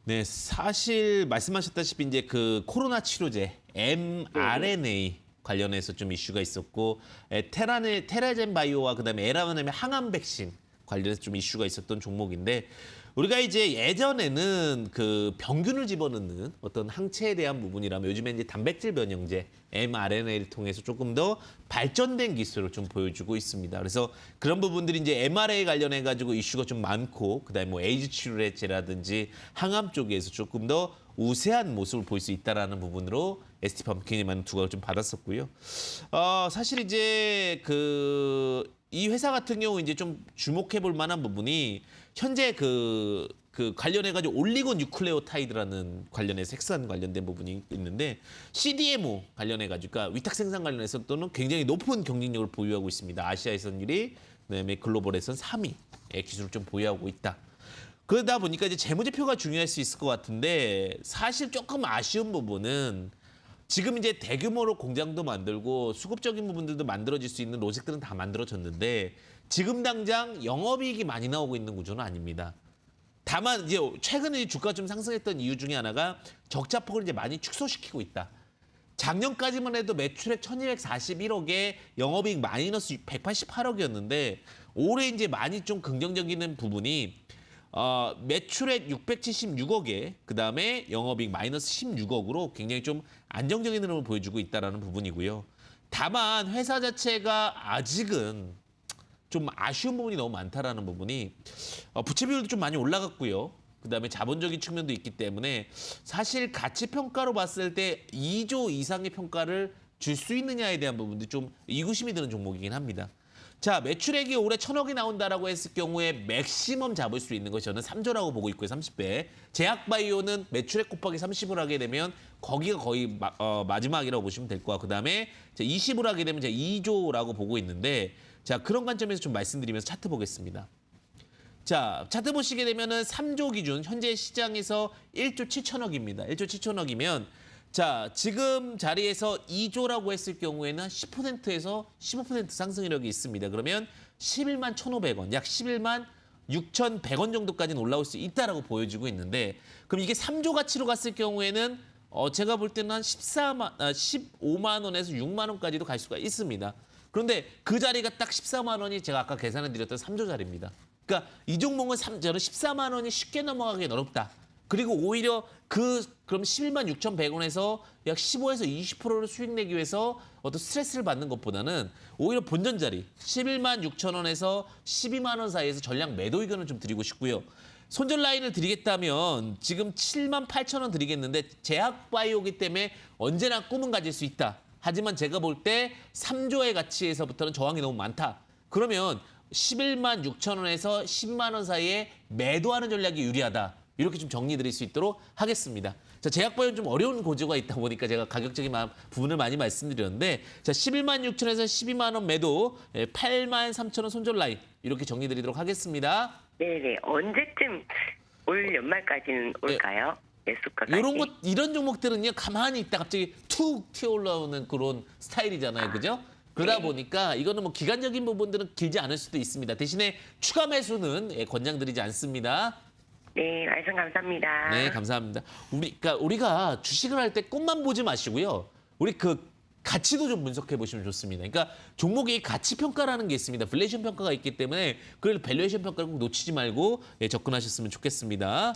네, 사실 말씀하셨다시피 이제 그 코로나 치료제 mRNA 관련해서 좀 이슈가 있었고 테라젠 바이오와 그다음에 에라젠의 항암 백신 관련해서 좀 이슈가 있었던 종목인데 우리가 이제 예전에는 그 병균을 집어넣는 어떤 항체에 대한 부분이라면 요즘에 이제 단백질 변형제 mRNA를 통해서 조금 더 발전된 기술을 좀 보여주고 있습니다. 그래서 그런 부분들이 이제 mRNA 관련해 가지고 이슈가 좀 많고 그다음에 뭐 에이즈 치료제라든지 항암 쪽에서 조금 더 우세한 모습을 볼 수 있다라는 부분으로 ST팜 굉장히 많은 두각을 좀 받았었고요. 사실 이제 이 회사 같은 경우 이제 좀 주목해 볼 만한 부분이 현재 그 관련해가지고 올리고 뉴클레오타이드라는 관련해서 핵산 관련된 부분이 있는데 CDMO 관련해가지고 그러니까 위탁 생산 관련해서 또는 굉장히 높은 경쟁력을 보유하고 있습니다. 아시아에서는 1위, 그다음에 글로벌에서는 3위의 기술을 좀 보유하고 있다. 그러다 보니까 이제 재무제표가 중요할 수 있을 것 같은데 사실 조금 아쉬운 부분은 지금 이제 대규모로 공장도 만들고 수급적인 부분들도 만들어질 수 있는 로직들은 다 만들어졌는데 지금 당장 영업이익이 많이 나오고 있는 구조는 아닙니다. 다만 이제 최근에 주가가 좀 상승했던 이유 중에 하나가 적자폭을 이제 많이 축소시키고 있다. 작년까지만 해도 매출액 1,241억에 영업이익 마이너스 188억이었는데 올해 이제 많이 좀 긍정적인 부분이 매출액 676억에 그다음에 영업이익 마이너스 16억으로 굉장히 좀 안정적인 흐름을 보여주고 있다는 부분이고요. 다만 회사 자체가 아직은 좀 아쉬운 부분이 너무 많다라는 부분이 부채 비율도 좀 많이 올라갔고요. 그다음에 자본적인 측면도 있기 때문에 사실 가치 평가로 봤을 때 2조 이상의 평가를 줄 수 있느냐에 대한 부분도 좀 의구심이 드는 종목이긴 합니다. 자, 매출액이 올해 1,000억이 나온다라고 했을 경우에 맥시멈 잡을 수 있는 것이 저는 3조라고 보고 있고요. 30배. 제약바이오는 매출액 곱하기 30을 하게 되면 거기가 거의 마지막이라고 보시면 될 것 같고 그다음에 20을 하게 되면 제가 2조라고 보고 있는데 자, 그런 관점에서 좀 말씀드리면서 차트 보겠습니다. 자, 차트 보시게 되면은 3조 기준 현재 시장에서 1조 7천억입니다. 1조 7천억이면 자, 지금 자리에서 2조라고 했을 경우에는 10%에서 15% 상승 이력이 있습니다. 그러면 11만 1,500원, 약 11만 6,100원 정도까지는 올라올 수 있다라고 보여지고 있는데 그럼 이게 3조 가치로 갔을 경우에는 제가 볼 때는 한 15만 원에서 6만 원까지도 갈 수가 있습니다. 그런데 그 자리가 딱 14만 원이 제가 아까 계산해 드렸던 3조 자리입니다. 그러니까 이 종목은 저는 14만 원이 쉽게 넘어가기 어렵다. 그리고 오히려 그럼 11만 6,100원에서 약 15에서 20%를 수익 내기 위해서 어떤 스트레스를 받는 것보다는 오히려 본전 자리 11만 6천 원에서 12만 원 사이에서 전량 매도 의견을 좀 드리고 싶고요. 손절 라인을 드리겠다면 지금 7만 8천 원 드리겠는데 제약바이오기 때문에 언제나 꿈은 가질 수 있다. 하지만 제가 볼 때 3조의 가치에서부터는 저항이 너무 많다. 그러면 11만 6천 원에서 10만 원 사이에 매도하는 전략이 유리하다. 이렇게 좀 정리드릴 수 있도록 하겠습니다. 자, 제약바이오는 좀 어려운 고지가 있다 보니까 제가 가격적인 부분을 많이 말씀드렸는데 자, 11만 6천에서 12만 원 매도, 8만 3천 원 손절 라인 이렇게 정리드리도록 하겠습니다. 네네. 언제쯤 올 연말까지는 올까요? 매수가까지. 이런 종목들은요 가만히 있다 갑자기 툭 튀어 올라오는 그런 스타일이잖아요, 그죠? 그러다 보니까 이거는 뭐 기간적인 부분들은 길지 않을 수도 있습니다. 대신에 추가 매수는 권장드리지 않습니다. 네, 말씀 감사합니다. 네, 감사합니다. 우리가 주식을 할 때 꿈만 보지 마시고요. 우리 그 가치도 좀 분석해 보시면 좋습니다. 그러니까 종목의 가치 평가라는 게 있습니다. 밸류에이션 평가가 있기 때문에 그 밸류에이션 평가를 꼭 놓치지 말고 접근하셨으면 좋겠습니다.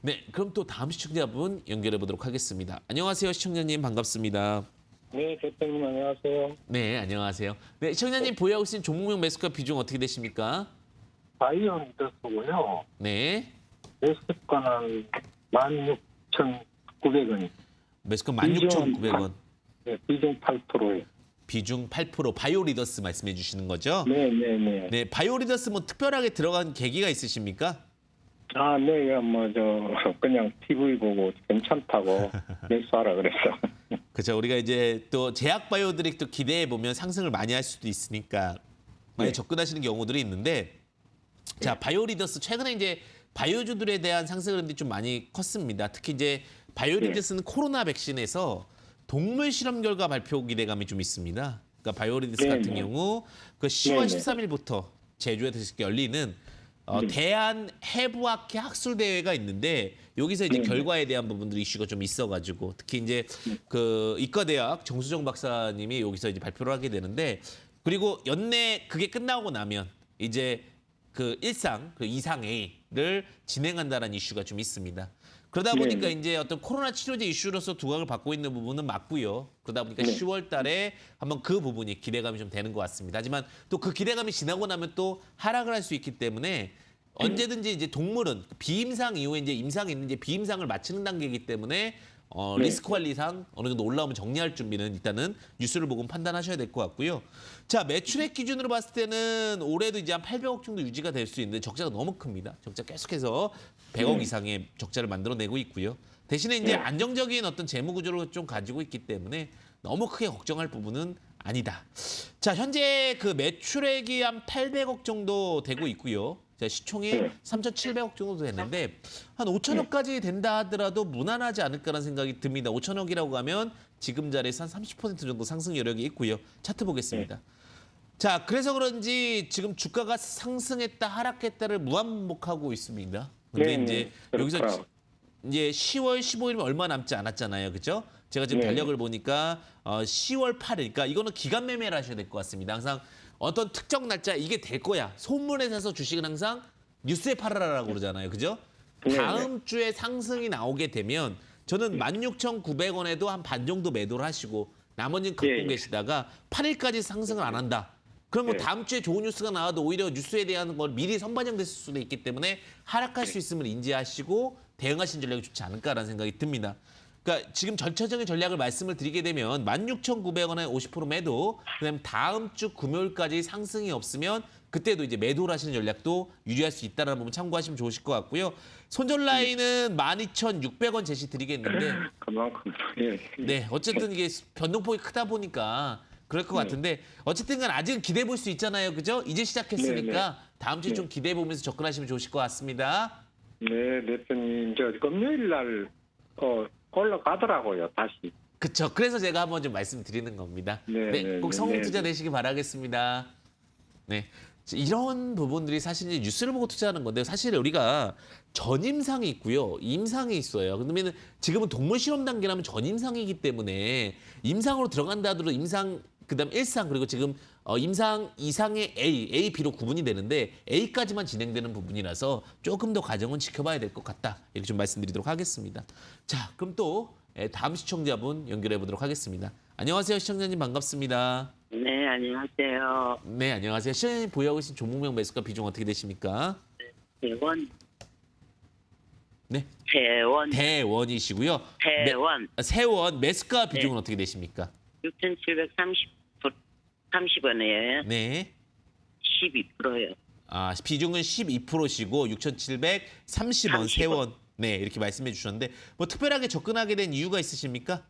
네, 그럼 또 다음 시청자분 연결해 보도록 하겠습니다. 안녕하세요, 시청자님 반갑습니다. 네, 대표님 안녕하세요. 네, 안녕하세요. 네, 시청자님 보유하고 있는 종목명 매수가 비중 어떻게 되십니까? 바이오 리더스고요. 네, 매수가는 16,900원. 매수가 16,900원. 네, 비중 8%예요. 비중 8% 바이오리더스 말씀해 주시는 거죠? 네, 네, 네. 네, 바이오리더스 뭐 특별하게 들어간 계기가 있으십니까? 아, 네, 그냥 TV 보고 괜찮다고 매수하라 그랬어. 그렇죠. 우리가 이제 또 제약 바이오들이 또 기대해 보면 상승을 많이 할 수도 있으니까 많이 네. 접근하시는 경우들이 있는데 자, 바이오리더스 최근에 이제 바이오주들에 대한 상승 흐름이 좀 많이 컸습니다. 특히 이제 바이오리더스는 코로나 백신에서 동물 실험 결과 발표 기대감이 좀 있습니다. 그러니까 바이오리더스 네, 같은 네. 경우 그 10월 네, 네. 13일부터 제주에서 열리는 대한 해부학회 학술 대회가 있는데 여기서 이제 네. 결과에 대한 부분들이 이슈가 좀 있어가지고 특히 이제 그 이과대학 정수정 박사님이 여기서 이제 발표를 하게 되는데 그리고 연내 그게 끝나고 나면 이제 그 일상 그 이상 A를 진행한다는 이슈가 좀 있습니다. 그러다 보니까 네. 이제 어떤 코로나 치료제 이슈로서 두각을 받고 있는 부분은 맞고요. 그러다 보니까 네. 10월 달에 한번 그 부분이 기대감이 좀 되는 것 같습니다. 하지만 또 그 기대감이 지나고 나면 또 하락을 할 수 있기 때문에 언제든지 이제 동물은 비임상 이후에 이제 임상이 있는 이제 비임상을 마치는 단계이기 때문에 네. 리스크 관리상 어느 정도 올라오면 정리할 준비는 일단은 뉴스를 보고 판단하셔야 될 것 같고요. 자, 매출액 기준으로 봤을 때는 올해도 이제 한 800억 정도 유지가 될 수 있는데 적자가 너무 큽니다. 적자 계속해서 100억 이상의 적자를 만들어내고 있고요. 대신에 이제 안정적인 어떤 재무 구조를 좀 가지고 있기 때문에 너무 크게 걱정할 부분은 아니다. 자, 현재 그 매출액이 한 800억 정도 되고 있고요. 자, 시총이 3,700억 정도 됐는데 한 5천억까지 된다 하더라도 무난하지 않을까라는 생각이 듭니다. 5천억이라고 하면 지금 자리에서 한 30% 정도 상승 여력이 있고요. 차트 보겠습니다. 자, 그래서 그런지 지금 주가가 상승했다 하락했다를 무한반복하고 있습니다. 근데 네, 이제 네. 여기서 그렇구나. 이제 10월 15일이면 얼마 남지 않았잖아요. 그죠? 제가 지금 네. 달력을 보니까 10월 8일. 그러니까 이거는 기간 매매를 하셔야 될 것 같습니다. 항상 어떤 특정 날짜 이게 될 거야. 소문에 사서 주식은 항상 뉴스에 팔아라라고 그러잖아요. 그죠? 네, 다음 주에 상승이 나오게 되면 저는 16,900원에도 한 반 정도 매도를 하시고 나머지는 갖고 네. 계시다가 8일까지 상승을 안 한다. 그럼 뭐 네. 다음 주에 좋은 뉴스가 나와도 오히려 뉴스에 대한 걸 미리 선반영됐을 수도 있기 때문에 하락할 수 있음을 인지하시고 대응하신 전략이 좋지 않을까라는 생각이 듭니다. 그러니까 지금 전체적인 전략을 말씀을 드리게 되면 16,900원에 50% 매도, 그다음에 다음 주 금요일까지 상승이 없으면 그때도 이제 매도를 하시는 전략도 유리할 수 있다는 부분 참고하시면 좋으실 것 같고요. 손절 라인은 12,600원 제시 드리겠는데 그만큼 예. 네, 어쨌든 이게 변동폭이 크다 보니까 그럴 것 같은데 어쨌든 간 아직은 기대해 볼 수 있잖아요. 그죠? 이제 시작했으니까 다음 주에 좀 기대해 보면서 접근하시면 좋으실 것 같습니다. 네, 대표님 저 금요일 날 올라가더라고요 다시. 그렇죠. 그래서 제가 한번 좀 말씀드리는 겁니다. 네, 네, 네, 꼭 성공 네, 투자 네. 되시기 바라겠습니다. 네. 이런 부분들이 사실 이제 뉴스를 보고 투자하는 건데 사실 우리가 전임상이 있고요. 임상이 있어요. 그러면 지금은 동물 실험 단계라면 전임상이기 때문에 임상으로 들어간다 하더라도 임상 그다음 1상 그리고 지금 임상 이상의 A, B로 구분이 되는데 A까지만 진행되는 부분이라서 조금 더 과정은 지켜봐야 될 것 같다. 이렇게 좀 말씀드리도록 하겠습니다. 자, 그럼 또 다음 시청자분 연결해 보도록 하겠습니다. 안녕하세요. 시청자님 반갑습니다. 네, 안녕하세요. 네, 안녕하세요. 시청자님 보유하고 계신 종목명 매수가 비중 어떻게 되십니까? 대원. 네, 대원. 대원이시고요. 대원. 세원 매수가 비중은 어떻게 되십니까? 6,730원에 네. 12%예요. 아, 비중은 12%시고 6,730원 30원. 세원. 네, 이렇게 말씀해 주셨는데 뭐 특별하게 접근하게 된 이유가 있으십니까?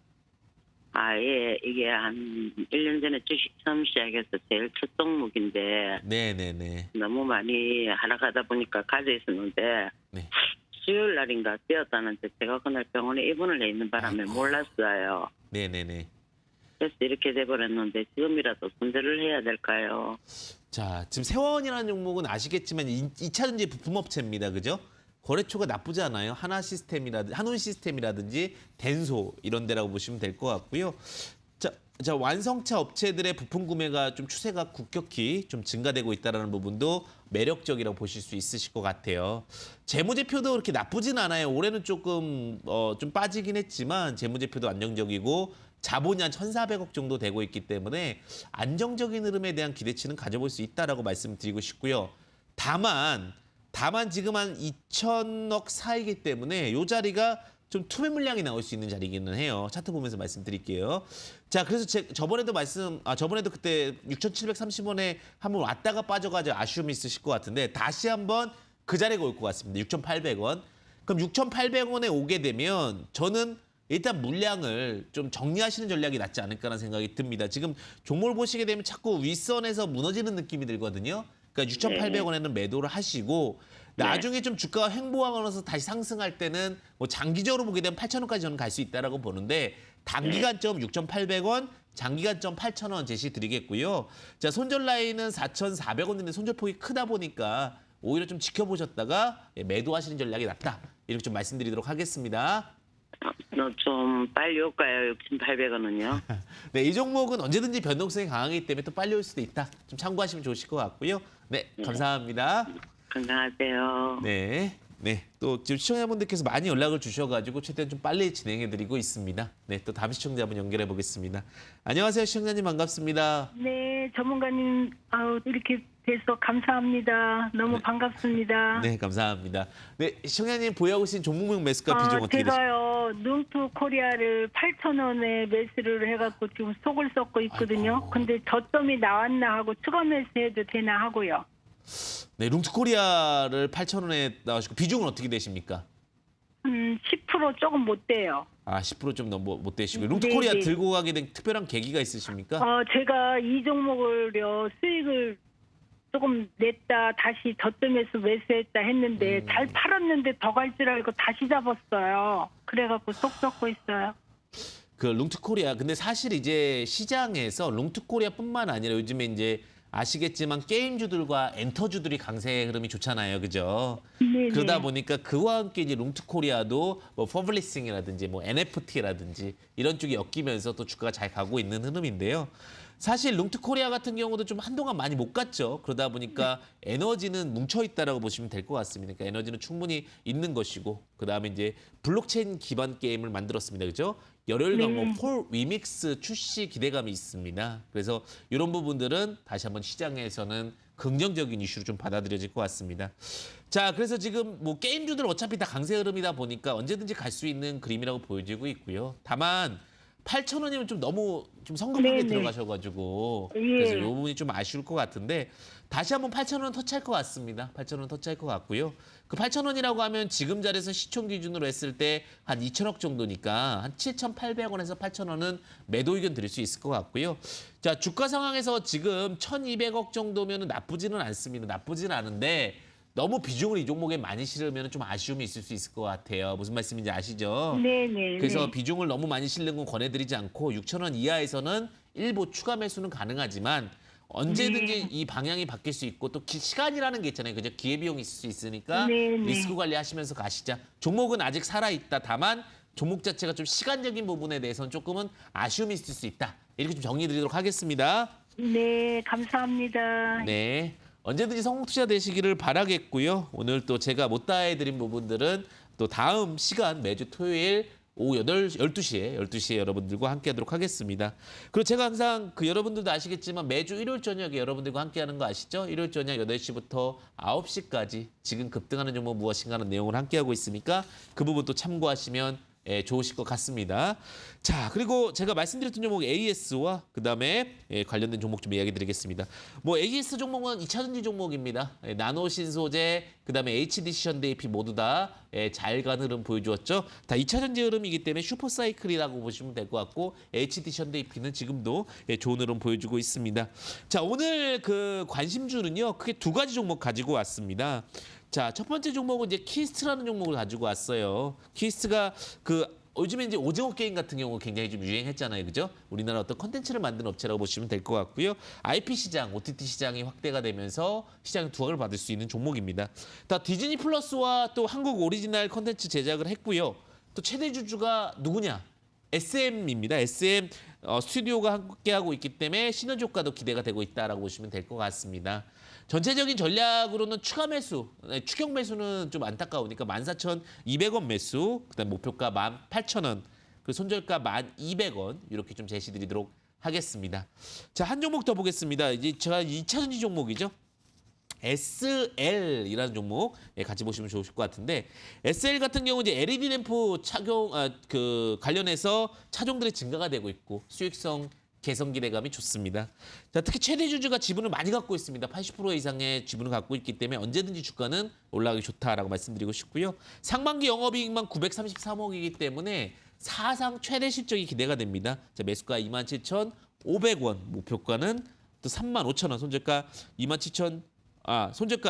예. 이게 한 1년 전에 주식 처음 시작해서 제일 첫 종목인데 네, 네, 네. 너무 많이 하락하다 보니까 가져 있었는데 네. 수요일 날인가 뛰었다는데 제가 그날 병원에 입원을 해 있는 바람에 몰랐어요. 네, 네, 네. 그래서 이렇게 돼버렸는데 지금이라도 손절을 해야 될까요? 자, 지금 세원이라는 종목은 아시겠지만 2차전지 부품업체입니다. 그죠? 거래처가 나쁘지 않아요. 한운 시스템이라든지 덴소 이런 데라고 보시면 될 것 같고요. 자, 완성차 업체들의 부품 구매가 좀 추세가 급격히 좀 증가되고 있다는 부분도 매력적이라고 보실 수 있으실 것 같아요. 재무제표도 그렇게 나쁘진 않아요. 올해는 조금 좀 빠지긴 했지만 재무제표도 안정적이고 자본이 한 1,400억 정도 되고 있기 때문에 안정적인 흐름에 대한 기대치는 가져볼 수 있다라고 말씀드리고 싶고요. 다만 지금 한 2천억 사이기 때문에 이 자리가 좀 투매 물량이 나올 수 있는 자리기는 해요. 차트 보면서 말씀드릴게요. 자, 그래서 저번에도 그때 6,730원에 한번 왔다가 빠져가지고 아쉬움이 있으실 것 같은데 다시 한번 그 자리가 올 것 같습니다. 6,800원. 그럼 6,800원에 오게 되면 저는 일단 물량을 좀 정리하시는 전략이 낫지 않을까라는 생각이 듭니다. 지금 종목을 보시게 되면 자꾸 윗선에서 무너지는 느낌이 들거든요. 그러니까 6,800원에는 매도를 하시고 나중에 좀 주가가 횡보하면서 다시 상승할 때는 뭐 장기적으로 보게 되면 8,000원까지 저는 갈 수 있다라고 보는데 단기간점 6,800원, 장기간점 8,000원 제시 드리겠고요. 자, 손절 라인은 4,400원인데 손절폭이 크다 보니까 오히려 좀 지켜보셨다가 매도하시는 전략이 낫다. 이렇게 좀 말씀드리도록 하겠습니다. 좀 빨리 올까요? 6,800원은요? 네, 이 종목은 언제든지 변동성이 강하기 때문에 또 빨리 올 수도 있다. 좀 참고하시면 좋으실 것 같고요. 네, 감사합니다. 건강하세요. 네. 네, 또 지금 시청자분들께서 많이 연락을 주셔가지고 최대한 좀 빨리 진행해드리고 있습니다. 네, 또 다음 시청자분 연결해 보겠습니다. 안녕하세요, 시청자님 반갑습니다. 네, 전문가님 이렇게 돼서 감사합니다. 너무 반갑습니다. 네, 감사합니다. 네, 시청자님 보유하고 계신 종목명 매수가 비중 어떻게 되십니까? 제가요 룽투 코리아를 8,000원에 매수를 해갖고 지금 속을 썩고 있거든요. 아이고. 근데 저점이 나왔나 하고 추가 매수해도 되나 하고요. 네, 룽투코리아를 8,000원에 나오시고 비중은 어떻게 되십니까? 10% 조금 못 돼요. 아, 10%좀 너무 못 되시고요. 룽투코리아 네. 들고 가게 된 특별한 계기가 있으십니까? 제가 이 종목을요 수익을 조금 냈다 다시 저점에서 매수했다 했는데 잘 팔았는데 더 갈 줄 알고 다시 잡았어요. 그래갖고 속 썩고 있어요. 그 룽투코리아 근데 사실 이제 시장에서 룽투코리아뿐만 아니라 요즘에 이제 아시겠지만 게임주들과 엔터주들이 강세 흐름이 좋잖아요, 그죠? 네네. 그러다 보니까 그와 함께 이제 룽투코리아도 뭐 퍼블리싱이라든지 뭐 NFT라든지 이런 쪽이 엮이면서 또 주가가 잘 가고 있는 흐름인데요. 사실 룽투코리아 같은 경우도 좀 한동안 많이 못 갔죠. 그러다 보니까 에너지는 뭉쳐 있다라고 보시면 될 것 같습니다. 그러니까 에너지는 충분히 있는 것이고 그다음에 이제 블록체인 기반 게임을 만들었습니다, 그죠? 열혈 강목 네. 폴 위믹스 출시 기대감이 있습니다. 그래서 이런 부분들은 다시 한번 시장에서는 긍정적인 이슈로 좀 받아들여질 것 같습니다. 자, 그래서 지금 뭐 게임주들 어차피 다 강세 흐름이다 보니까 언제든지 갈 수 있는 그림이라고 보여지고 있고요. 다만 8,000원이면 좀 너무 좀 성급하게 네네. 들어가셔가지고 예. 그래서 이 부분이 좀 아쉬울 것 같은데 다시 한번 8,000원 터치할 것 같습니다. 8,000원 터치할 것 같고요. 그 8,000원이라고 하면 지금 자리에서 시총 기준으로 했을 때 한 2천억 정도니까 한 7,800원에서 8,000원은 매도 의견 드릴 수 있을 것 같고요. 자, 주가 상황에서 지금 1,200억 정도면 나쁘지는 않습니다. 나쁘지는 않은데 너무 비중을 이 종목에 많이 실으면 좀 아쉬움이 있을 수 있을 것 같아요. 무슨 말씀인지 아시죠? 네네. 그래서 네. 비중을 너무 많이 실는 건 권해드리지 않고 6,000원 이하에서는 일부 추가 매수는 가능하지만 언제든지 이 방향이 바뀔 수 있고 또 시간이라는 게 있잖아요. 그죠? 기회비용이 있을 수 있으니까 네, 네. 리스크 관리하시면서 가시자. 종목은 아직 살아있다. 다만 종목 자체가 좀 시간적인 부분에 대해서는 조금은 아쉬움이 있을 수 있다. 이렇게 좀 정리드리도록 하겠습니다. 네, 감사합니다. 네. 언제든지 성공 투자 되시기를 바라겠고요. 오늘 또 제가 못 다해드린 부분들은 또 다음 시간 매주 토요일 오후 12시에 여러분들과 함께하도록 하겠습니다. 그리고 제가 항상 여러분들도 아시겠지만 매주 일요일 저녁에 여러분들과 함께하는 거 아시죠? 일요일 저녁 8시부터 9시까지 지금 급등하는 종목 무엇인가 하는 내용을 함께하고 있으니까 그 부분 또 참고하시면 좋으실 것 같습니다. 자, 그리고 제가 말씀드렸던 종목 AS와 그다음에 관련된 종목 좀 이야기 드리겠습니다. 뭐 AS 종목은 2차전지 종목입니다. 나노 신소재, 그다음에 HDC 현대AP 모두 다 잘 가는 흐름 보여주었죠. 다 2차전지 흐름이기 때문에 슈퍼사이클이라고 보시면 될 것 같고 HDC 현대AP는 지금도 좋은 흐름 보여주고 있습니다. 자, 오늘 그 관심주는요. 크게 두 가지 종목 가지고 왔습니다. 자, 첫 번째 종목은 이제 키스트라는 종목을 가지고 왔어요. 키스트가 요즘에 이제 오징어 게임 같은 경우 굉장히 좀 유행했잖아요. 그죠? 우리나라 어떤 컨텐츠를 만드는 업체라고 보시면 될 것 같고요. IP 시장, OTT 시장이 확대가 되면서 시장의 두각을 받을 수 있는 종목입니다. 다 디즈니 플러스와 또 한국 오리지널 컨텐츠 제작을 했고요. 또 최대 주주가 누구냐? SM입니다. SM 스튜디오가 함께하고 있기 때문에 시너지 효과도 기대가 되고 있다라고 보시면 될 것 같습니다. 전체적인 전략으로는 추격 매수는 좀 안타까우니까 14,200원 매수, 그다음 목표가 18,000원, 그 손절가 1,200원 이렇게 좀 제시드리도록 하겠습니다. 자, 한 종목 더 보겠습니다. 이제 제가 2차전지 종목이죠. SL이라는 종목 같이 보시면 좋으실 것 같은데 SL 같은 경우 이제 LED 램프 관련해서 차종들의 증가가 되고 있고 수익성 개선 기대감이 좋습니다. 자, 특히 최대 주주가 지분을 많이 갖고 있습니다. 80% 이상의 지분을 갖고 있기 때문에 언제든지 주가는 올라가기 좋다라고 말씀드리고 싶고요. 상반기 영업이익만 933억이기 때문에 사상 최대 실적이 기대가 됩니다. 자, 매수가 27,500원, 목표가는 또 35,000원, 손절가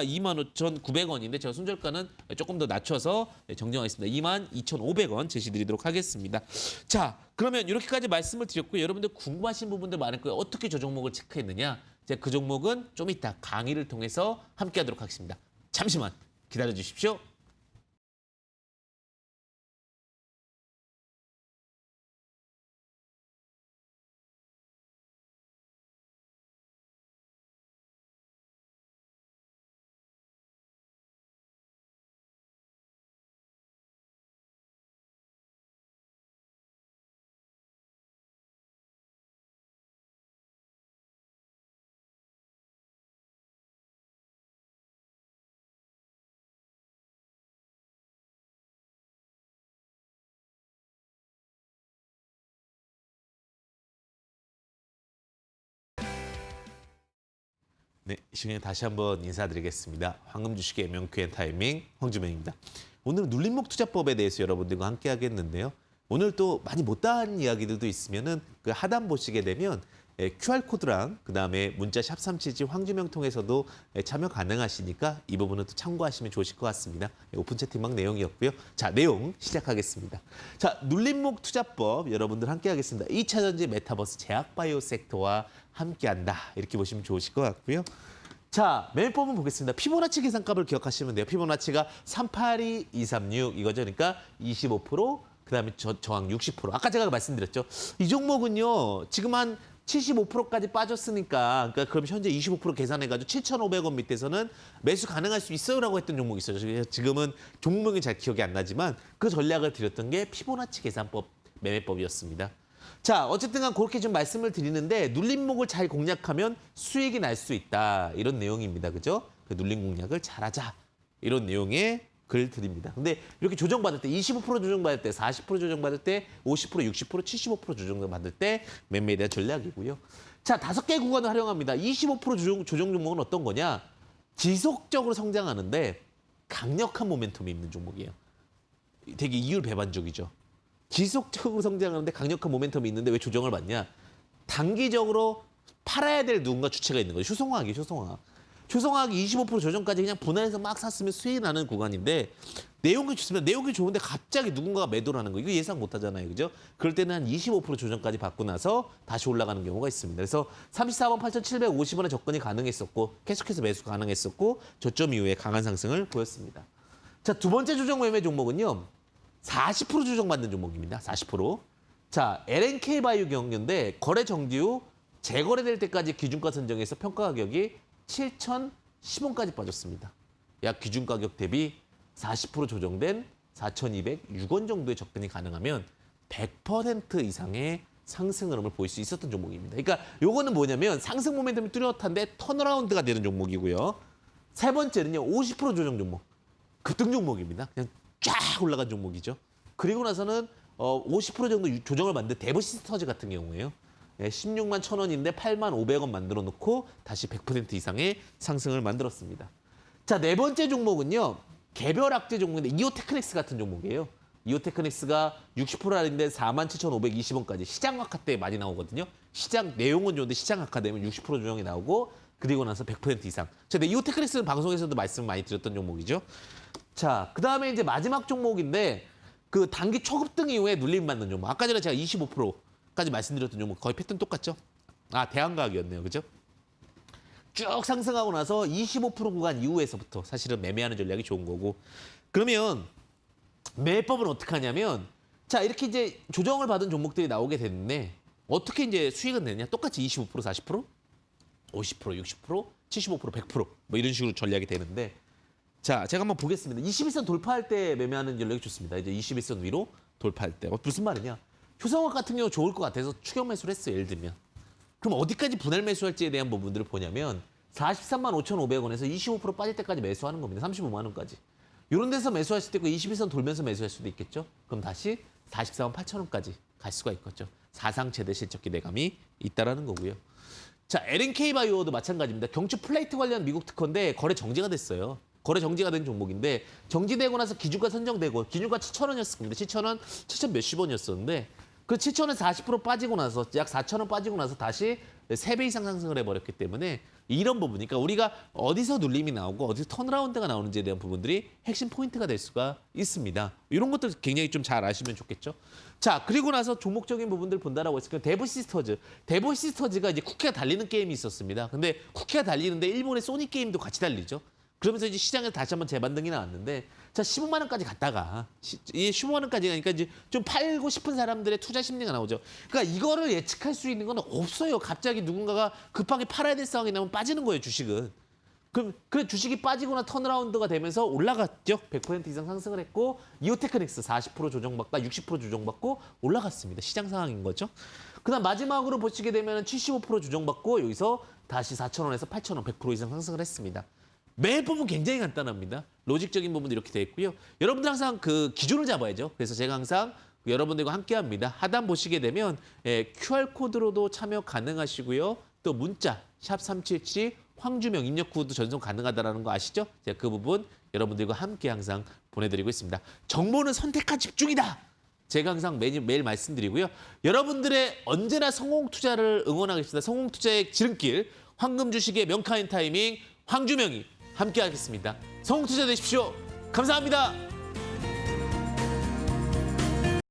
25,900원인데 제가 손절가는 조금 더 낮춰서 정정하겠습니다. 22,500원 제시드리도록 하겠습니다. 자, 그러면 이렇게까지 말씀을 드렸고요. 여러분들 궁금하신 부분들 많을 거예요. 어떻게 저 종목을 체크했느냐? 제가 그 종목은 좀 이따 강의를 통해서 함께하도록 하겠습니다. 잠시만 기다려 주십시오. 네, 이 시간에 다시 한번 인사드리겠습니다. 황금 주식의 명쾌한 타이밍 황주명입니다. 오늘은 눌림목 투자법에 대해서 여러분들과 함께 하겠는데요. 오늘 또 많이 못다한 이야기들도 있으면은 그 하단 보시게 되면 QR코드랑 그다음에 문자 샵 377 황주명 통해서도 참여 가능하시니까 이 부분은 또 참고하시면 좋으실 것 같습니다. 오픈 채팅방 내용이었고요. 자, 내용 시작하겠습니다. 자, 눌림목 투자법 여러분들 함께 하겠습니다. 2차전지 메타버스 제약바이오 섹터와 함께한다. 이렇게 보시면 좋으실 것 같고요. 자, 매매법은 보겠습니다. 피보나치 계산값을 기억하시면 돼요. 피보나치가 38236 이거죠. 그러니까 25%, 그다음에 저항 60%. 아까 제가 말씀드렸죠. 이 종목은요. 지금 한 75%까지 빠졌으니까 그럼 현재 25% 계산해가지고 7,500원 밑에서는 매수 가능할 수 있어요라고 했던 종목이 있어요. 지금은 종목명이 잘 기억이 안 나지만 그 전략을 드렸던 게 피보나치 계산법 매매법이었습니다. 자, 어쨌든 간 그렇게 좀 말씀을 드리는데 눌림목을 잘 공략하면 수익이 날 수 있다. 이런 내용입니다. 그죠? 그 눌림 공략을 잘하자. 이런 내용의 글 드립니다. 근데 이렇게 조정받을 때 25% 조정받을 때 40% 조정받을 때 50% 60% 75% 조정받을 때 매매에 대한 전략이고요. 자, 5개 구간을 활용합니다. 25% 조정 종목은 어떤 거냐? 지속적으로 성장하는데 강력한 모멘텀이 있는 종목이에요. 되게 이율 배반적이죠. 지속적으로 성장하는데 강력한 모멘텀이 있는데 왜 조정을 받냐? 단기적으로 팔아야 될 누군가 주체가 있는 거죠. 효성화학이 효성화학. 효성화학이 25% 조정까지 그냥 분할해서 막 샀으면 수익이 나는 구간인데 내용이 좋습니다. 내용이 좋은데 갑자기 누군가가 매도를 하는 거 이거 예상 못 하잖아요. 그죠? 그럴 때는 한 25% 조정까지 받고 나서 다시 올라가는 경우가 있습니다. 그래서 34만 8,750원에 접근이 가능했었고 계속해서 매수 가능했었고 저점 이후에 강한 상승을 보였습니다. 자, 두 번째 조정 매매 종목은요. 40% 조정받는 종목입니다. 40%. 자, LNK 바이오 경영인데 거래 정지 후 재거래될 때까지 기준가 선정해서 평가 가격이 7,010원까지 빠졌습니다. 약 기준 가격 대비 40% 조정된 4,206원 정도의 접근이 가능하면 100% 이상의 상승 흐름을 보일 수 있었던 종목입니다. 그러니까 요거는 뭐냐면 상승 모멘텀이 뚜렷한데 턴어라운드가 되는 종목이고요. 세 번째는요. 50% 조정 종목. 급등 종목입니다. 그냥 쫙 올라간 종목이죠. 그리고 나서는 50% 정도 조정을 받는 데브시스터즈 같은 경우에요. 16만 1,000원인데 8만 500원 만들어 놓고 다시 100% 이상의 상승을 만들었습니다. 자, 네 번째 종목은요. 개별 악재 종목인데 이오테크닉스 같은 종목이에요. 이오테크닉스가 60% 할인된 47,520원까지 시장 악화 때 많이 나오거든요. 시장 내용은 좋은데 시장 악화되면 60% 조정이 나오고 그리고 나서 100% 이상. 자, 이오테크닉스는 방송에서도 말씀 많이 드렸던 종목이죠. 자, 그다음에 이제 마지막 종목인데 그 단기 초급등 이후에 눌림 받는 종목. 아까 전에 제가 25%까지 말씀드렸던 종목 거의 패턴 똑같죠? 아, 대한과학이었네요. 그죠? 쭉 상승하고 나서 25% 구간 이후에서부터 사실은 매매하는 전략이 좋은 거고. 그러면 매매법은 어떻게 하냐면 자, 이렇게 이제 조정을 받은 종목들이 나오게 됐는데 어떻게 이제 수익은 내냐? 똑같이 25%, 40%, 50%, 60%, 75%, 100% 뭐 이런 식으로 전략이 되는데 자, 제가 한번 보겠습니다. 21선 돌파할 때 매매하는 전략이 좋습니다. 이제 21선 위로 돌파할 때. 무슨 말이냐? 효성화학 같은 경우 좋을 것 같아서 추격 매수를 했어요. 예를 들면. 그럼 어디까지 분할 매수할지에 대한 부분들을 보냐면 43만 5,500원에서 25% 빠질 때까지 매수하는 겁니다. 35만 원까지. 이런 데서 매수할 수도 있고 21선 돌면서 매수할 수도 있겠죠. 그럼 다시 44만 8,000원까지 갈 수가 있겠죠. 사상 최대 실적 기대감이 있다라는 거고요. 자, LNK 바이오도 마찬가지입니다. 경추 플레이트 관련 미국 특허인데 거래 정지가 됐어요. 거래 정지가 된 종목인데 정지되고 나서 기준가 선정되고 기준가 7,000원이었을 겁니다. 7,000원, 7,000 몇십 원이었었는데 그 7,000원에서 40% 빠지고 나서 약 4,000원 빠지고 나서 다시 3배 이상 상승을 해버렸기 때문에 이런 부분, 그러니까 우리가 어디서 눌림이 나오고 어디서 턴어라운드가 나오는지에 대한 부분들이 핵심 포인트가 될 수가 있습니다. 이런 것들 굉장히 좀 잘 아시면 좋겠죠. 자, 그리고 나서 종목적인 부분들 본다라고 했을 때 데브시스터즈. 데브시스터즈가 이제 쿠키가 달리는 게임이 있었습니다. 근데 쿠키가 달리는데 일본의 소니 게임도 같이 달리죠. 그러면서 이제 시장에서 다시 한번 재반등이 나왔는데 자, 15만 원까지 갔다가 이 15만 원까지 가니까 이제 좀 팔고 싶은 사람들의 투자 심리가 나오죠. 그러니까 이거를 예측할 수 있는 건 없어요. 갑자기 누군가가 급하게 팔아야 될 상황이 나면 빠지는 거예요, 주식은. 그럼 그 주식이 빠지거나 턴어라운드가 되면서 올라갔죠. 100% 이상 상승을 했고 이오테크닉스 40% 조정받다 60% 조정받고 올라갔습니다. 시장 상황인 거죠. 그다음 마지막으로 보시게 되면 75% 조정받고 여기서 다시 4,000원에서 8,000원 100% 이상 상승을 했습니다. 매법은 굉장히 간단합니다. 로직적인 부분도 이렇게 돼 있고요. 여러분들 항상 그 기준을 잡아야죠. 그래서 제가 항상 여러분들과 함께합니다. 하단 보시게 되면 QR코드로도 참여 가능하시고요. 또 문자 샵 3772 황주명 입력 후도 전송 가능하다는 거 아시죠? 제가 그 부분 여러분들과 함께 항상 보내드리고 있습니다. 정보는 선택과 집중이다. 제가 항상 매일 말씀드리고요. 여러분들의 언제나 성공 투자를 응원하겠습니다. 성공 투자의 지름길, 황금 주식의 명카인 타이밍, 황주명이 함께 하겠습니다. 성공 투자 되십시오. 감사합니다.